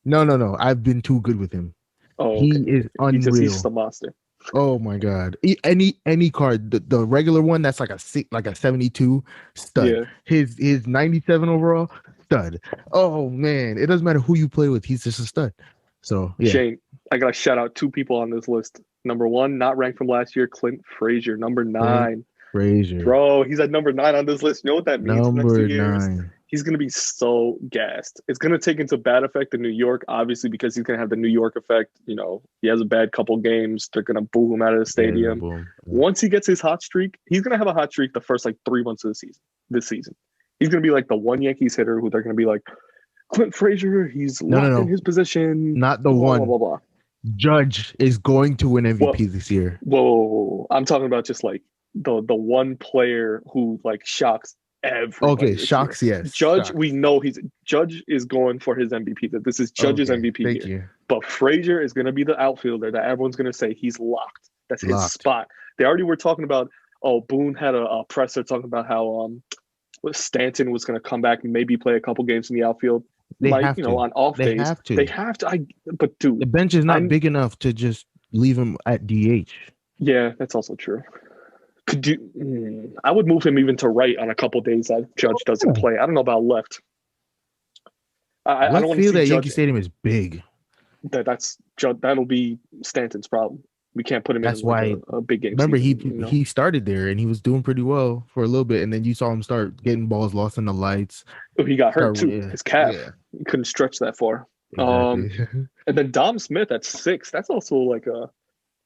No. I've been too good with him. Oh, he is unreal. He's the monster. Oh my god! Any card, the regular one that's like a 72 stud. Yeah. His 97 overall stud. Oh man, it doesn't matter who you play with. He's just a stud. So yeah. Shane, I gotta shout out 2 people on this list. Number 1, not ranked from last year, Clint Frazier. Number 9. Frazier. Bro, he's at number 9 on this list. You know what that means? Number 9. He's going to be so gassed. It's going to take into bad effect in New York, obviously, because he's going to have the New York effect. You know, he has a bad couple games. They're going to boo him out of the stadium. Yeah. Once he gets his hot streak, he's going to have a hot streak the first, 3 months of this season. He's going to be like the one Yankees hitter who they're going to be like, Clint Frazier, he's locked in his position. Not the one. Blah, blah, blah. Judge is going to win MVP this year. Whoa. I'm talking about just the one player who shocks everybody. Okay, shocks, yes. Judge, shocks. We know Judge is going for his MVP. That this is Judge's MVP thank year. You. But Frazier is going to be the outfielder that everyone's going to say he's locked. That's his spot. They already were talking about. Boone had a presser talking about how Stanton was going to come back and maybe play a couple games in the outfield. They have to. On off days. They have to. But dude, the bench is not big enough to just leave him at DH. Yeah, that's also true. I would move him even to right on a couple days that Judge doesn't play. I don't know about left. I don't want to see that Judge. Yankee Stadium is big. That'll be Stanton's problem. We can't put him in a big game. Remember, he started there and he was doing pretty well for a little bit, and then you saw him start getting balls lost in the lights. Oh, he got hurt too. His calf. Yeah. He couldn't stretch that far. Exactly. And then Dom Smith at 6. That's also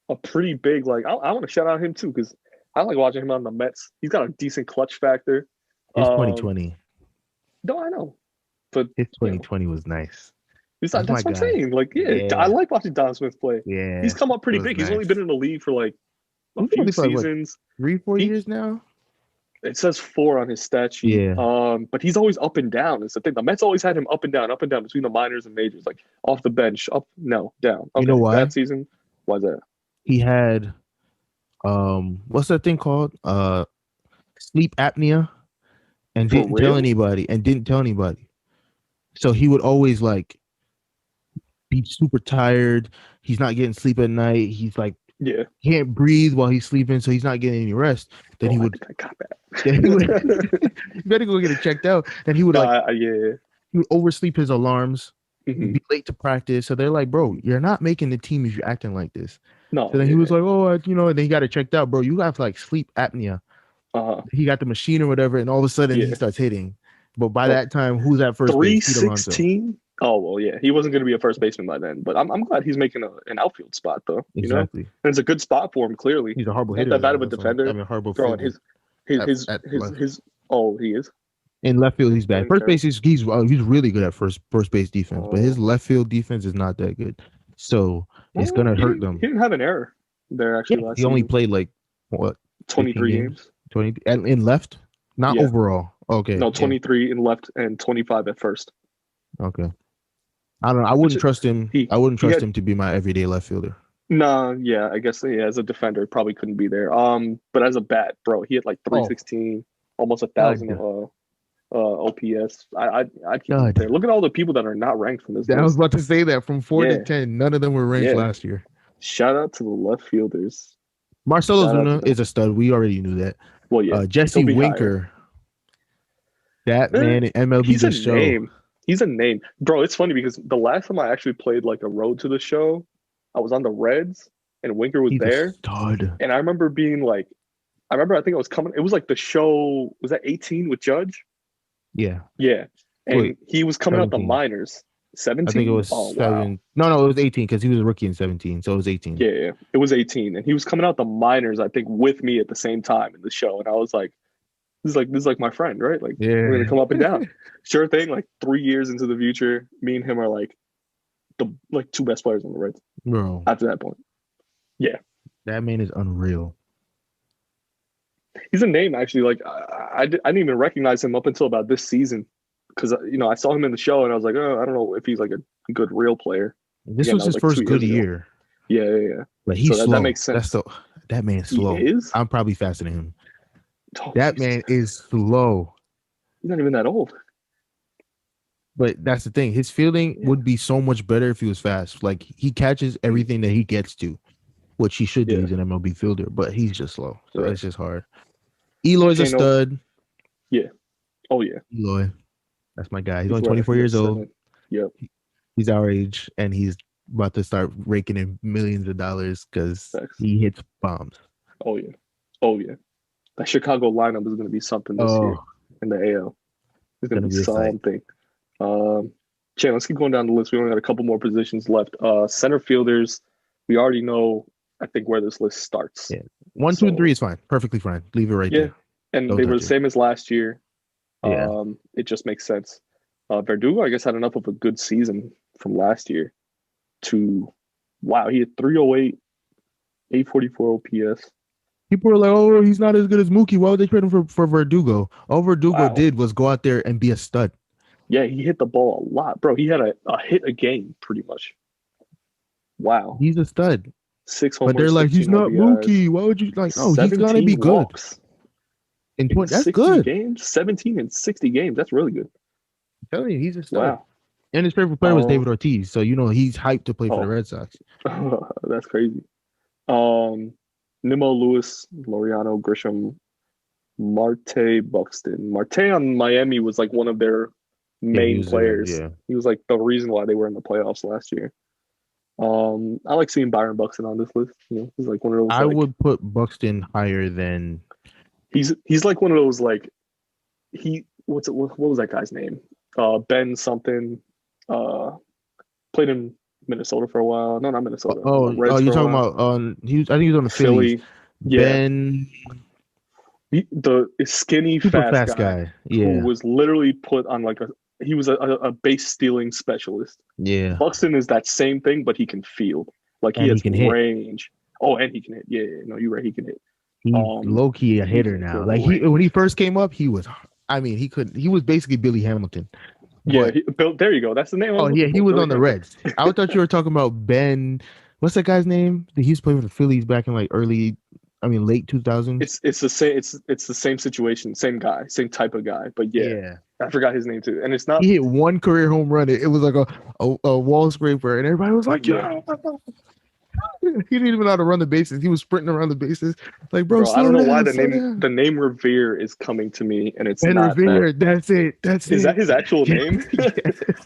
a pretty big. I want to shout out him too because I like watching him on the Mets. He's got a decent clutch factor. His 2020. No, I know. But his 2020 was nice. That's what I'm saying. I like watching Dom Smith play. Yeah. He's come up pretty big. Nice. He's only been in the league for a few seasons. 3-4 years now? It says 4 on his stat sheet. Yeah. But he's always up and down. It's the thing. The Mets always had him up and down between the minors and majors. Off the bench, up, no, down. Okay, you know why? That season, why is that? He had what's that thing called? Sleep apnea, and didn't tell anybody. So he would always be super tired. He's not getting sleep at night. He's can't breathe while he's sleeping, so he's not getting any rest. Then he would. I got that. You better go get it checked out. Then he would he would oversleep his alarms. Be late to practice. So they're like, bro, you're not making the team if you're acting like this. No. So then he was like, and then he got it checked out, bro. You have sleep apnea. He got the machine or whatever, and all of a sudden he starts hitting. But by that time, who's at first base? 316. Oh well, yeah, he wasn't going to be a first baseman by then. But I'm glad he's making an outfield spot though. Exactly. And it's a good spot for him. Clearly, he's a horrible hitter. Not that bad of a defender. Horrible throwing his. Oh, he is. In left field, he's bad. First base, he's really good at first base defense, but his left field defense is not that good. So it's gonna hurt them. He didn't have an error there actually. He only played 23 games. 20 and in left, not overall. Okay. No, 23 in left and 25 at first. Okay. I don't know. I wouldn't trust him. I wouldn't trust him to be my everyday left fielder. No, yeah, I guess as a defender, probably couldn't be there. But as a bat, bro, he had like 316, almost 1,000 OPS. I'd keep him there. Look at all the people that are not ranked from this list. I was about to say that from 4 to 10, none of them were ranked last year. Shout out to the left fielders. Marcell Ozuna is a stud. We already knew that. Well, yeah. Jesse Winker. Higher. That man in MLB he's a show. Name. He's a name. Bro, it's funny because the last time I actually played like a road to the show, I was on the Reds and Winker was there. A stud. And I remember being like, I think I was coming. It was like the show, was that 18 with Judge? Yeah. Yeah. And he was coming 17. out the minors. 17? I think it was 7. Wow. No, it was 18 because he was a rookie in 17. So it was 18. Yeah, it was 18. And he was coming out the minors, I think, with me at the same time in the show. And I was like, this is like my friend, right? Like, we're going to come up and down. Sure thing. Like 3 years into the future, me and him are like the two best players on the Reds. Bro. After that point. Yeah. That man is unreal. He's a name, actually. Like, I didn't even recognize him up until about this season. Because, I saw him in the show and I was like, oh, I don't know if he's like a good real player. This was his first good year. Yeah. But he's slow. That makes sense. That man's slow. He is? I'm probably faster than him. That man is slow. He's not even that old. But that's the thing. His fielding would be so much better if he was fast. Like, he catches everything that he gets to, which he should do. He's an MLB fielder, but he's just slow. So it's just hard. Eloy's a stud. Yeah. Oh, yeah. Eloy. That's my guy. He's only 24 years old. Yep. He's our age, and he's about to start raking in millions of dollars because he hits bombs. Oh, yeah. That Chicago lineup is going to be something this year in the AL. It's going to be something. Chan, let's keep going down the list. We only got a couple more positions left. Center fielders, we already know, I think, where this list starts. Yeah. 1, 2, and 3 is fine. Perfectly fine. Leave it right there. And they were the same as last year. It just makes sense. Verdugo, I guess, had enough of a good season from last year to, he had 308, 844 OPS. People were like, oh, he's not as good as Mookie. Why would they trade him for Verdugo? All Verdugo did was go out there and be a stud. Yeah, he hit the ball a lot. Bro, he had a hit a game, pretty much. Wow. He's a stud. 6 homers. But they're like, he's not Mookie. Why would you like, no, he's going to be good. In 20, that's good. Games, 17 and 60 games. That's really good. I'm telling you, he's a stud. Wow. And his favorite player was David Ortiz. So, he's hyped to play for the Red Sox. That's crazy. Nimmo, Lewis, Laureano, Grisham, Marte, Buxton. Marte on Miami was like one of their main players. He was like the reason why they were in the playoffs last year. I like seeing Byron Buxton on this list. He's like one of those. I would put Buxton higher than. He's like one of those like what was that guy's name? Ben something. Played in Minnesota for a while. No, not Minnesota. You're talking about I think he was on the Phillies. Ben, the skinny fast guy. Who was literally put on like he was a base stealing specialist. Yeah, Buxton is that same thing, but he can field. Like he has range. Oh, and he can hit. Yeah, no, you're right. He can hit. He's low key a hitter now. Like when he first came up, he was. I mean, he was basically Billy Hamilton. But, there you go. That's the name. He was on the Reds. I thought you were talking about Ben. What's that guy's name? He used to play for the Phillies back in like late 2000s. It's the same. It's the same situation, same guy, same type of guy. But I forgot his name too. And it's not. He hit one career home run. It was like a wall scraper, and everybody was like, "Yeah." He didn't even know how to run the bases. He was sprinting around the bases. Like, bro, I don't know why the name Revere is coming to me, and it's Ben not Revere. That. Is that his actual name?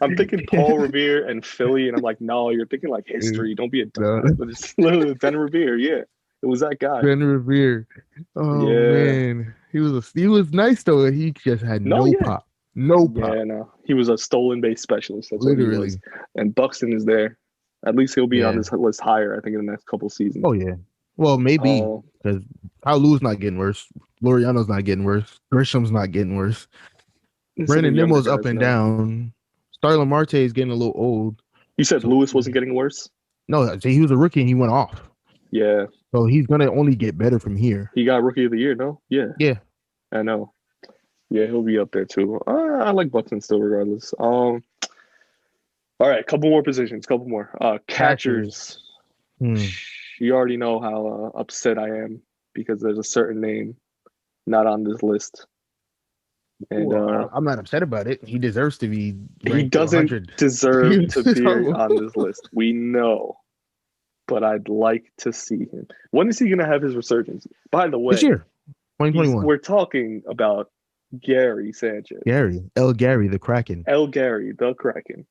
I'm thinking Paul Revere and Philly, and I'm like, no, you're thinking like history. Don't be a dumb. But it's literally Ben Revere. Yeah, it was that guy. Ben Revere. Oh man, he was nice though. He just had no pop. No pop. Yeah, no, he was a stolen base specialist. That's literally. What he was. And Buxton is there. At least he'll be on this list higher, I think, in the next couple seasons. Oh, yeah. Well, maybe. Because Paulu's not getting worse. Laureano's not getting worse. Grisham's not getting worse. Brandon Nimmo's up and down. Starlin Marte is getting a little old. You said Lewis wasn't getting worse? No, he was a rookie and he went off. Yeah. So he's gonna only get better from here. He got Rookie of the Year, no? Yeah. Yeah. I know. Yeah, he'll be up there too. I like Buxton still, regardless. All right, couple more positions. Couple more. Catchers. You already know how upset I am because there's a certain name not on this list. And I'm not upset about it. He deserves to be he doesn't deserve to be on this list. We know. But I'd like to see him. When is he going to have his resurgence? By the way, this year, 2021. We're talking about Gary Sanchez. Gary the Kraken. The Kraken.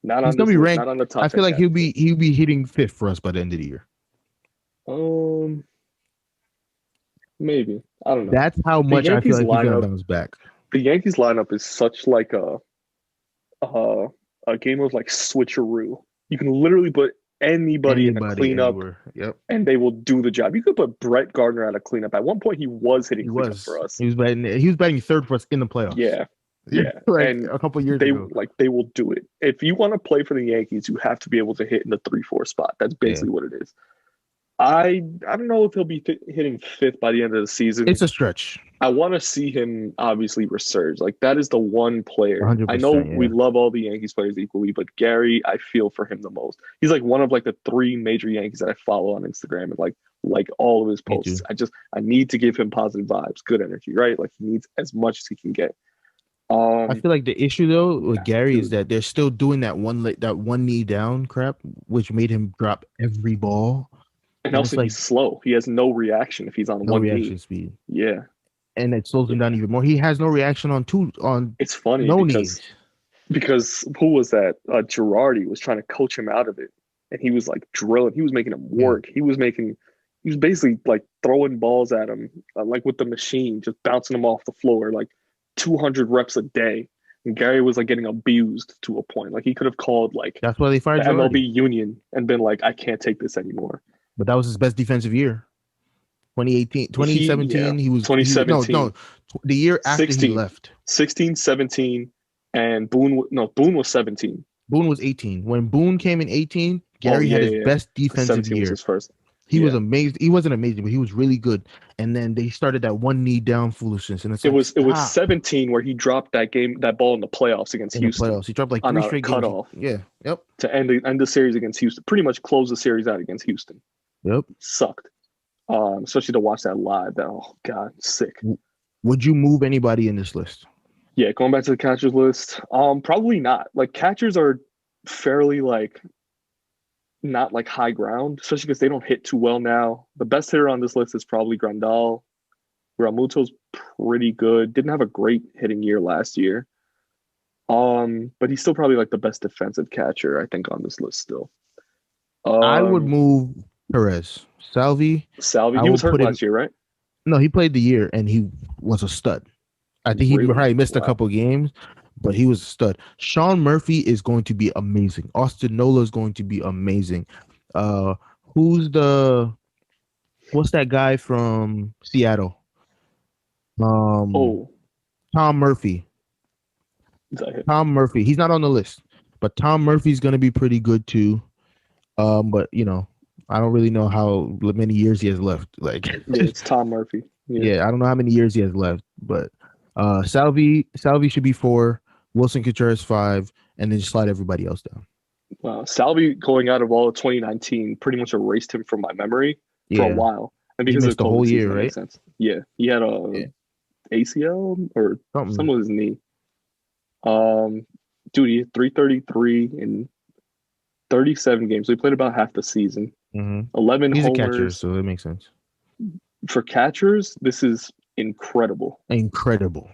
Not He's on gonna be list, ranked. not on the top. I feel like he'll be hitting 5th for us by the end of the year. Maybe. I don't know. That's how much I feel like he's gonna bounce back. The Yankees lineup is such like a game of like switcheroo. You can literally put anybody in a cleanup, and they will do the job. You could put Brett Gardner at a cleanup. At one point, he was hitting cleanup for us. He was batting 3rd for us in the playoffs. Yeah. Like and a couple years ago. They will do it. If you want to play for the Yankees, you have to be able to hit in the 3-4 spot. That's basically what it is. I don't know if he'll be hitting 5th by the end of the season. It's a stretch. I want to see him obviously resurge. Like that is the one player. I know we love all the Yankees players equally, but Gary, I feel for him the most. He's like one of like the 3 major Yankees that I follow on Instagram and like all of his posts. I need to give him positive vibes, good energy, right? Like he needs as much as he can get. I feel like the issue though with Gary is that they're still doing that one knee down crap, which made him drop every ball. And also he's slow. He has no reaction if he's on one reaction knee. Speed. Yeah. And it slows him down even more. He has no reaction on it's funny because who was that? Girardi was trying to coach him out of it. And he was like drilling. He was making him work. He was basically like throwing balls at him, like with the machine, just bouncing them off the floor, like 200 reps a day. And Gary was like getting abused to a point. Like he could have called like that's why they fired the MLB union and been like, I can't take this anymore. But that was his best defensive year. 2017, he was 2017. The year after 16, he left. 16, 17, and Boone was 17. Boone was 18. When Boone came in 18, Gary had his best defensive year. Was his first. He was amazing. He wasn't amazing, but he was really good. And then they started that one knee down foolishness. And it was 17 where he dropped that ball in the playoffs against Houston. He dropped like 3 straight cutoff. Yeah. Yep. To end the series against Houston. Pretty much close the series out against Houston. Yep. Sucked. Especially to watch that live. Oh God, sick. Would you move anybody in this list? Yeah, going back to the catchers list. Probably not. Like catchers are fairly like not like high ground, especially because they don't hit too well now. The best hitter on this list is probably Grandal. Realmuto's pretty good. Didn't have a great hitting year last year. But he's still probably like the best defensive catcher, I think, on this list still. I would move Perez. Salvi. He was hurt last year, right? No, he played the year and he was a stud. I think he probably missed a couple games, but he was a stud. Sean Murphy is going to be amazing. Austin Nola is going to be amazing. What's that guy from Seattle? Tom Murphy. Tom Murphy. He's not on the list, but Tom Murphy's going to be pretty good too. But I don't really know how many years he has left. Like it's Tom Murphy. Yeah, I don't know how many years he has left, but Salvi should be 4, Wilson Contreras 5, and then just slide everybody else down. Wow, Salvi going out of all of 2019 pretty much erased him from my memory for a while, and because of the whole year, right? Sense. Yeah, he had a ACL or something with his knee. Dude, he had 333 in 37 games. So he played about half the season. 11 He's homers. a catcher, so that makes sense. For catchers, this is incredible.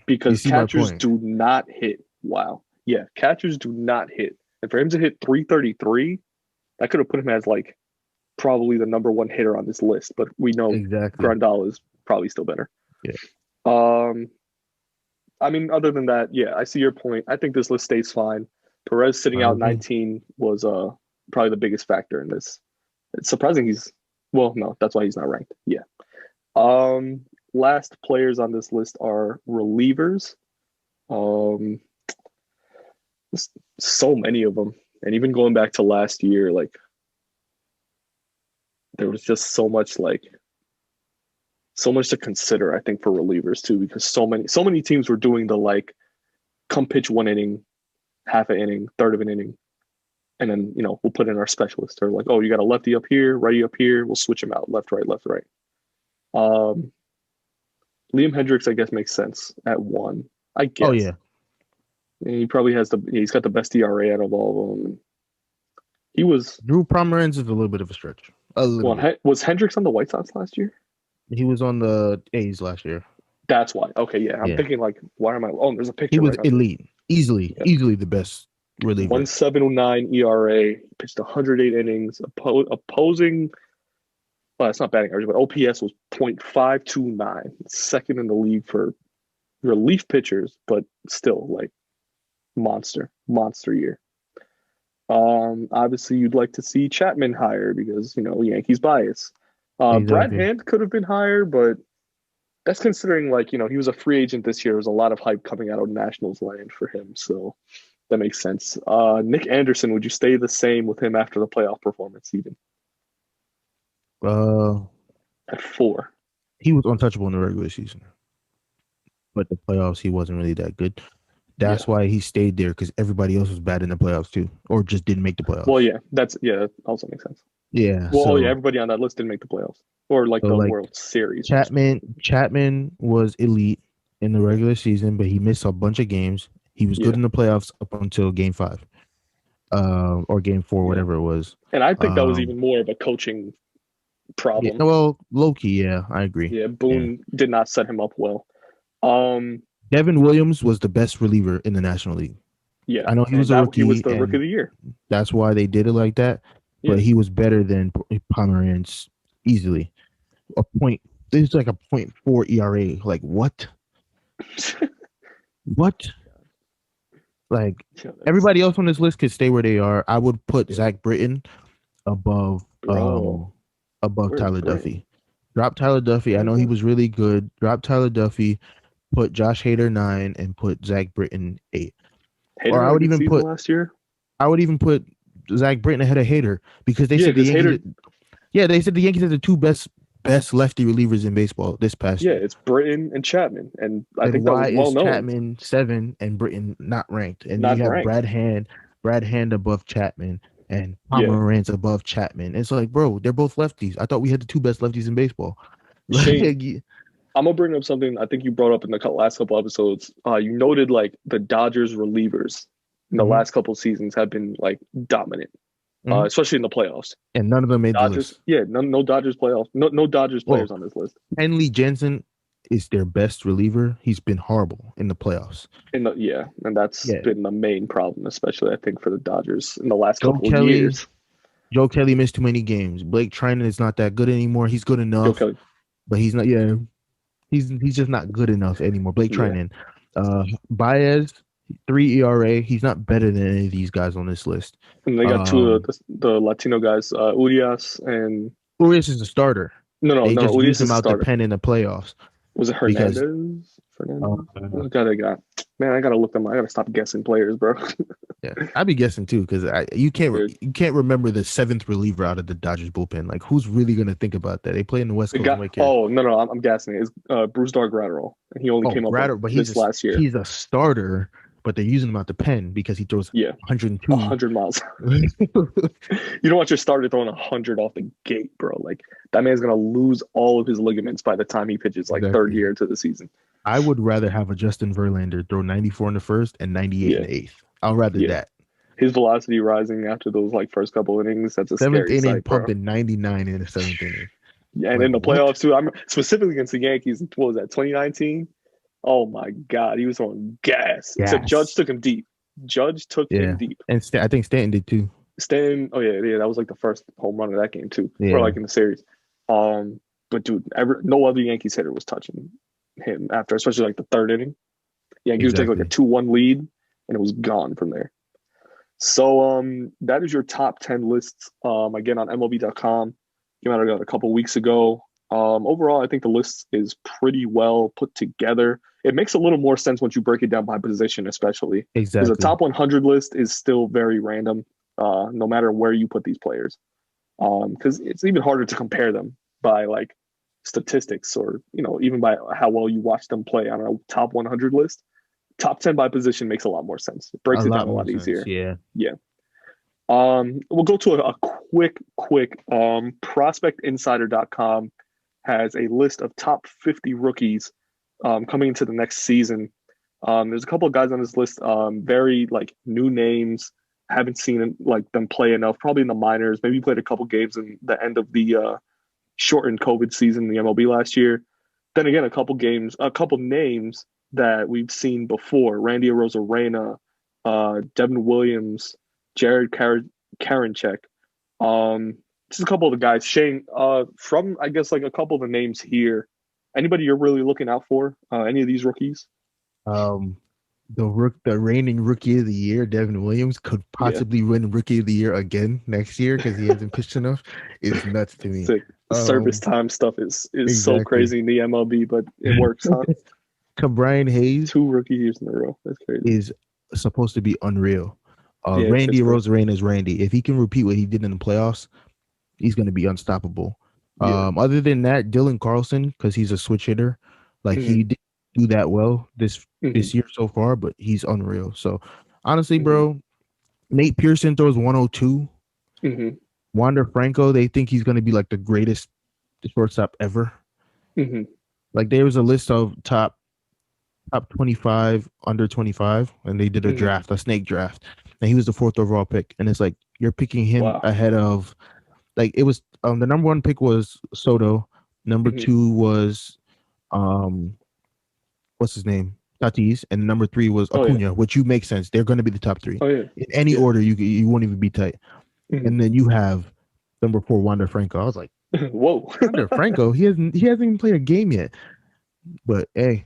Because catchers do not hit. Wow. Yeah, catchers do not hit. And for him to hit 333, that could have put him as like probably the number 1 hitter on this list. But we know Grandal is probably still better. Yeah. I mean, other than that, yeah, I see your point. I think this list stays fine. Perez sitting out 19 was probably the biggest factor in this. It's surprising that's why he's not ranked. Yeah. Last players on this list are relievers. So many of them. And even going back to last year, like there was just so much to consider, I think, for relievers too, because so many teams were doing the like come pitch 1 inning, half an inning, third of an inning, and then we'll put in our specialist, or like, oh, you got a lefty up here, righty up here, we'll switch them out, left, right, left, right. Liam Hendricks, I guess, makes sense at 1, I guess. Oh yeah. And he probably he's got the best ERA out of all of them. He was Drew Pomeranz is a little bit of a stretch. Was Hendricks on the White Sox last year? He was on the A's last year. That's why. Okay, yeah. I'm thinking like, why am I? Oh, there's a picture. He was elite, easily the best reliever. 1.709 ERA, pitched 108 innings. Opposing, well, it's not batting average, but OPS was .529, second in the league for relief pitchers, but still like monster year. Obviously, you'd like to see Chapman higher because Yankees bias. Exactly. Brad Hand could have been higher, but that's considering he was a free agent this year. There was a lot of hype coming out of Nationals land for him, so that makes sense. Nick Anderson, would you stay the same with him after the playoff performance even? At 4. He was untouchable in the regular season, but the playoffs he wasn't really that good. That's why he stayed there, because everybody else was bad in the playoffs too, or just didn't make the playoffs. Well, that also makes sense. Yeah. Well, everybody on that list didn't make the playoffs, or the World Series. Chapman was elite in the regular season, but he missed a bunch of games. He was good in the playoffs up until Game 5, or Game 4, whatever it was. And I think that was even more of a coaching problem. Yeah, well, low-key, I agree. Yeah, Boone did not set him up well. Devin Williams was the best reliever in the National League. Yeah, I know he was a rookie. He was the rookie of the year. That's why they did it like that. But he was better than Pomeranz easily. There's like a .4 ERA. Like what? What? Like everybody else on this list could stay where they are. I would put Zach Britton above Tyler Duffy. Drop Tyler Duffy. I know he was really good. Drop Tyler Duffy. Put Josh Hader 9 and put Zach Britton 8. Or I would even put last year. I would even put Zach Britton ahead of Hader, because they said the Yankees. They said the Yankees are the 2 best lefty relievers in baseball this past year. Yeah, it's Britton and Chapman, and I think that was well known. Chapman 7 and Britton not ranked, and not you have ranked. Brad Hand above Chapman, and Pomeranz above Chapman. It's like, bro, they're both lefties. I thought we had the 2 best lefties in baseball. Shane, I'm gonna bring up something I think you brought up in the last couple episodes. You noted the Dodgers relievers in the last couple of seasons have been dominant, especially in the playoffs. And none of them made the list. Yeah, no Dodgers playoffs. No Dodgers players on this list. Kenley Jensen is their best reliever. He's been horrible in the playoffs. And that's been the main problem, especially I think for the Dodgers in the last couple of years. Joe Kelly missed too many games. Blake Trinan is not that good anymore. He's good enough, but he's not. Yeah, he's just not good enough anymore. Blake Trinan, Baez. 3 ERA. He's not better than any of these guys on this list. And they got 2 of the Latino guys, Urias and Urias is a starter. No. Just Urias used him is out the pen in the playoffs. Was it Hernandez? I gotta look them up. I gotta stop guessing players, bro. Yeah, I'd be guessing too, because you can't remember the 7th reliever out of the Dodgers bullpen. Like, who's really gonna think about that? They play in the West Coast. No, I'm guessing it's Bruce Gratterall, and he only came up this last year. He's a starter, but they're using him out the pen because he throws 100 miles. You don't want your starter throwing 100 off the gate, bro. Like, that man's gonna lose all of his ligaments by the time he pitches third year into the season. I would rather have a Justin Verlander throw 94 in the first and 98 in the 8th. I'd rather that. His velocity rising after those first couple innings. That's a 7th scary inning, sight, pumping 99 in the 7th inning. Yeah, and in the playoffs too. I'm specifically against the Yankees. What was that? 2019. Oh my God, he was throwing gas. Except Judge took him deep. Him deep, and I think Stanton did too. Stanton. Oh yeah, that was the first home run of that game too, or in the series. But dude, no other Yankees hitter was touching him after, especially the 3rd inning. Yankees would take a 2-1 lead, and it was gone from there. So that is your top 10 lists. Again, on MLB.com, came out a couple weeks ago. Overall, I think the list is pretty well put together. It makes a little more sense once you break it down by position, especially. Exactly. Because the top 100 list is still very random, no matter where you put these players. because it's even harder to compare them by like statistics or even by how well you watch them play on a top 100 list. Top 10 by position makes a lot more sense. It breaks it down a lot easier. Yeah. We'll go to a quick prospectinsider.com has a list of top 50 rookies coming into the next season. There's a couple of guys on this list, very like new names. Haven't seen like them play enough, probably in the minors. Maybe played a couple games in the end of the shortened COVID season in the MLB last year. Then again, a couple names that we've seen before: Randy Arozarena, Devin Williams, Jared Karinchak. Just a couple of the guys. Shane, from I guess like a couple of the names here. Anybody you're really looking out for? Any of these rookies? The reigning rookie of the year, Devin Williams, could possibly win rookie of the year again next year because he hasn't pitched enough. It's nuts to me. Service time stuff is exactly so crazy in the MLB, but it works, huh? Brian Hayes, 2 rookie years in a row. That's crazy. Is supposed to be unreal. Randy Arozarena is Randy. If he can repeat what he did in the playoffs, he's going to be unstoppable. Other than that, Dylan Carlson, because he's a switch hitter, like he didn't do that well this year so far, but he's unreal. So honestly, bro, Nate Pearson throws 102. Wander Franco, they think he's going to be like the greatest shortstop ever. Like there was a list of top 25 under 25, and they did a draft, a snake draft, and he was the 4th overall pick. And it's like you're picking him ahead of, like it was the number 1 pick was Soto, number 2 was what's his name, Tatis, and number 3 was Acuna, which you make sense. They're going to be the top 3 in any order. You won't even be tight. And then you have number 4 Wander Franco. I was like, whoa, Wander Franco. He hasn't even played a game yet. But hey,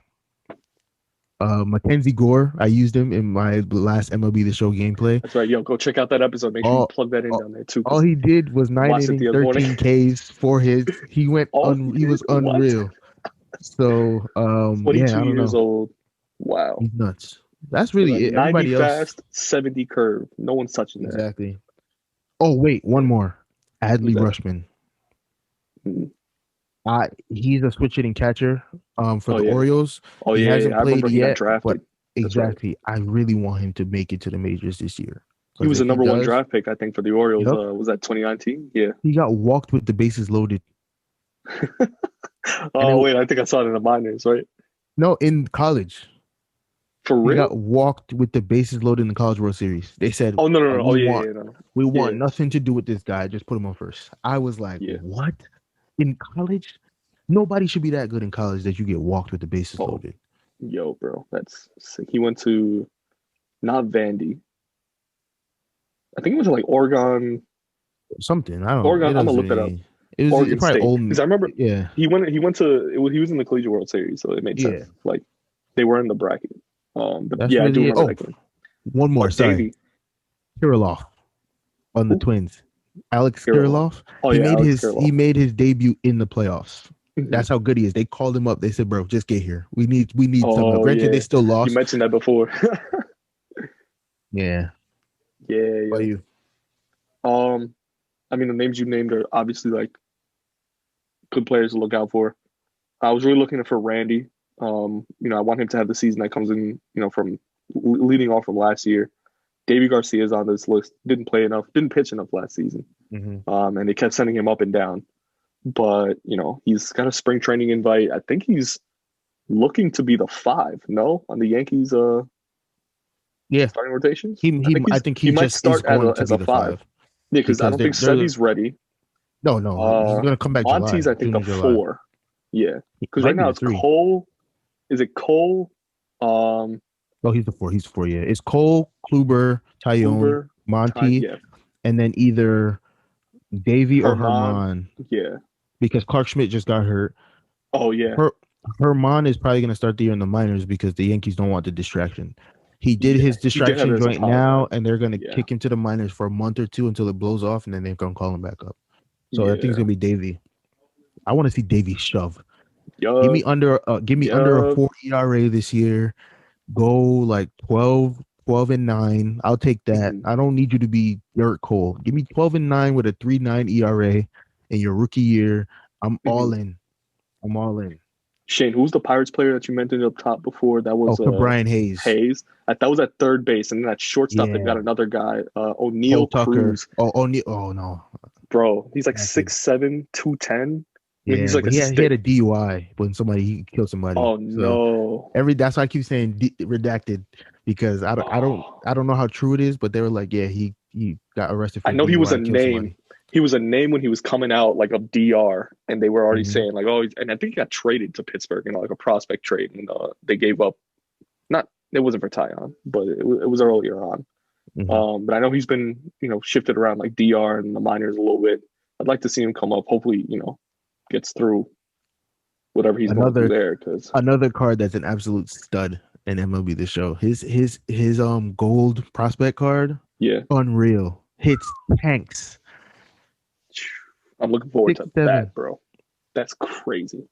Mackenzie Gore, I used him in my last MLB The Show gameplay. That's right. Yo, go check out that episode. Make sure you plug that in down there too. All he did was 9 innings, 13 Ks, 4 hits. He went. He was unreal. So, 22 years old. Wow, he's nuts. That's really it. 90 Everybody fast, 70 curve. No one's touching that. Exactly. Oh wait, one more. Adley Rutschman. He's a switch hitting catcher for the Orioles. He hasn't played yet, but exactly. Right. I really want him to make it to the majors this year. He was a number 1 draft pick, I think, for the Orioles. Yep. Was that 2019? Yeah. He got walked with the bases loaded. Wait, I think I saw it in the minors, right? No, in college. For real? He got walked with the bases loaded in the College World Series. They said, "Oh no! We want nothing to do with this guy. Just put him on first." I was like, "What? In college? Nobody should be that good in college that you get walked with the bases loaded." Yo, bro, that's sick. He went to not Vandy. I think it was like Oregon. Something. I don't know. Oregon. I'm gonna look that up. It was Oregon probably State. old. Because I remember, he went to. He was in the Collegiate World Series, so it made sense. Like they were in the bracket. But that's I do remember that game. One more. Sorry, Kirilloff on the Twins. Alex Kirilloff. He made his debut in the playoffs. That's how good he is. They called him up. They said, "Bro, just get here. We need something." Granted, they still lost. You mentioned that before. Yeah. What about you? I mean, the names you named are obviously like good players to look out for. I was really looking for Randy. I want him to have the season that comes in, from leading off from last year. Davey Garcia is on this list. Didn't pitch enough last season. And they kept sending him up and down. But, he's got a spring training invite. I think he's looking to be the 5, on the Yankees starting rotations. I think he might start as a 5. Yeah, because I don't think Sevy's ready. No, he's going to come back Monty's, July. I think, the 4. Yeah, because right now it's Cole. Is it Cole? He's the 4. He's 4. Yeah, it's Cole, Kluber, Tyone, Monty, and then either Davey or Herman. Yeah, because Clark Schmidt just got hurt. Oh yeah. Herman is probably going to start the year in the minors because the Yankees don't want the distraction. He did his distraction joint now, and they're going to kick him to the minors for a month or 2 until it blows off, and then they're going to call him back up. So I think it's going to be Davey. I want to see Davey shove. Give me under a 4 ERA this year. Go like 12, 12-9. I'll take that. I don't need you to be Garrett Cole. Give me 12-9 with a 3.9 ERA in your rookie year. I'm all in. I'm all in. Shane, who's the Pirates player that you mentioned up top before? That was Brian Hayes. That was at third base, and then at shortstop they've got another guy, O'Neal Cruz. O'Neal. Oh no, bro, he's like 6'7", 210. Yeah, he's like he had a DUI when he killed somebody. Oh no! That's why I keep saying redacted because I don't know how true it is, but they were like, yeah, he got arrested. I know he was a name. Somebody. He was a name when he was coming out like of DR, and they were already saying like, oh, and I think he got traded to Pittsburgh, like a prospect trade, and they gave up. It wasn't for Tyon, but it was earlier on. But I know he's been shifted around like DR and the minors a little bit. I'd like to see him come up. Hopefully, gets through whatever he's going through there. Because another card that's an absolute stud in MLB The Show. His gold prospect card. Yeah, unreal. Hits tanks. I'm looking forward to that, bro. That's crazy.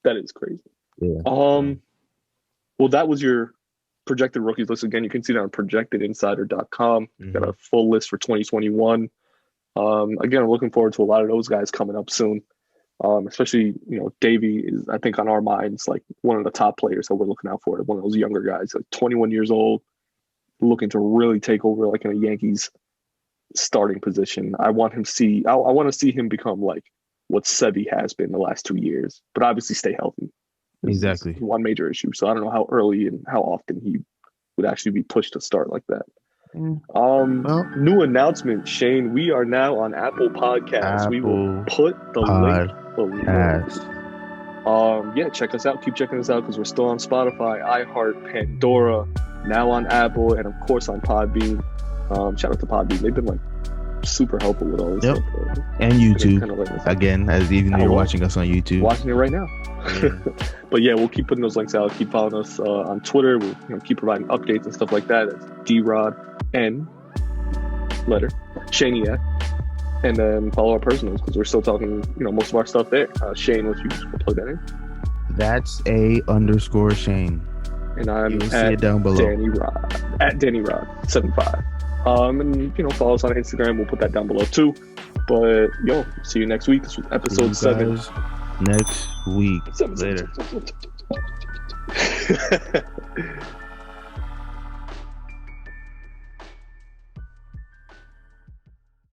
That is crazy. Yeah. Well, that was your projected rookies list. Again, you can see that on projectedinsider.com. Got a full list for 2021. Again, I'm looking forward to a lot of those guys coming up soon. Especially, Davey is, I think, on our minds, like one of the top players that we're looking out for. One of those younger guys, like 21 years old, looking to really take over, like in a Yankees starting position. I want to see him become like what Sevi has been the last 2 years, but obviously stay healthy. Exactly. One major issue. So I don't know how early and how often he would actually be pushed to start like that. New announcement, Shane. We are now on Apple Podcasts. We will put the link below. Check us out. Keep checking us out because we're still on Spotify, iHeart, Pandora, now on Apple, and of course on Podbean. Shout out to Podbean. They've been like super helpful with all this stuff. And YouTube. Again, as even though you're watching us on YouTube. Watching it right now. But yeah, we'll keep putting those links out. Keep following us on Twitter. We'll keep providing updates and stuff like that. That's D-Rod N letter Shaniac. And then follow our personals because we're still talking, most of our stuff there. Shane, if you plug that in. That's _Shane. And I'm see it down below. Danny Rod 75. And follow us on Instagram. We'll put that down below too. But see you next week. This was episode 7. Next week. Later.